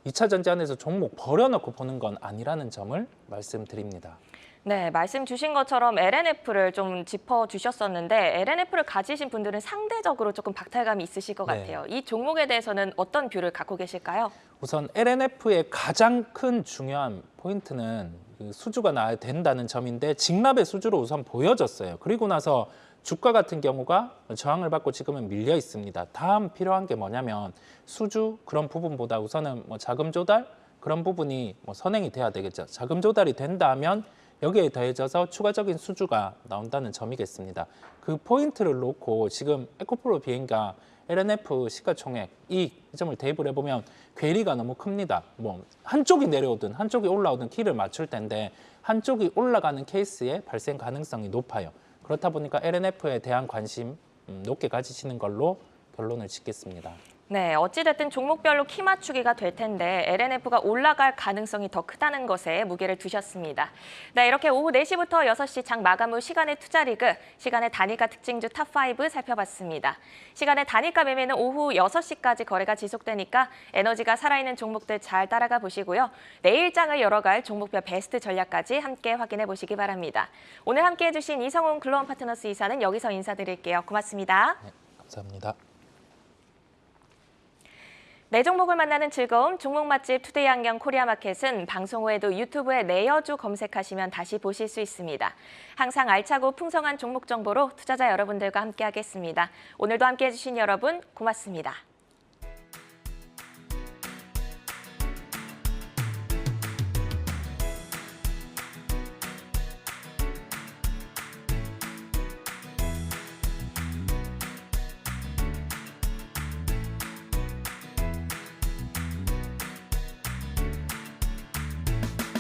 2차 전지 안에서 종목 버려놓고 보는 건 아니라는 점을 말씀드립니다. 네, 말씀 주신 것처럼 LNF를 좀 짚어주셨었는데 LNF를 가지신 분들은 상대적으로 조금 박탈감이 있으실 것 네. 같아요. 이 종목에 대해서는 어떤 뷰를 갖고 계실까요? 우선 LNF의 가장 큰 중요한 포인트는 그 수주가 나야 된다는 점인데 직납의 수주로 우선 보여졌어요. 그리고 나서 주가 같은 경우가 저항을 받고 지금은 밀려 있습니다. 다음 필요한 게 뭐냐면 수주 그런 부분보다 우선은 뭐 자금 조달 그런 부분이 뭐 선행이 돼야 되겠죠. 자금 조달이 된다면 여기에 더해져서 추가적인 수주가 나온다는 점이겠습니다. 그 포인트를 놓고 지금 에코프로 비행가 LNF 시가총액 이 점을 대입을 해보면 괴리가 너무 큽니다. 뭐 한쪽이 내려오든 한쪽이 올라오든 키를 맞출 텐데 한쪽이 올라가는 케이스의 발생 가능성이 높아요. 그렇다 보니까 LNF에 대한 관심 높게 가지시는 걸로 결론을 짓겠습니다. 네, 어찌됐든 종목별로 키 맞추기가 될 텐데 LNF가 올라갈 가능성이 더 크다는 것에 무게를 두셨습니다. 네, 이렇게 오후 4시부터 6시 장 마감 후 시간의 투자 리그, 시간의 단일가 특징주 탑5 살펴봤습니다. 시간의 단일가 매매는 오후 6시까지 거래가 지속되니까 에너지가 살아있는 종목들 잘 따라가 보시고요. 내일 장을 열어갈 종목별 베스트 전략까지 함께 확인해 보시기 바랍니다. 오늘 함께해 주신 이성훈 글로벌 파트너스 이사는 여기서 인사드릴게요. 고맙습니다. 네, 감사합니다. 내 종목을 만나는 즐거움, 종목 맛집 투데이 안경 코리아마켓은 방송 후에도 유튜브에 내여주 검색하시면 다시 보실 수 있습니다. 항상 알차고 풍성한 종목 정보로 투자자 여러분들과 함께하겠습니다. 오늘도 함께해 주신 여러분 고맙습니다.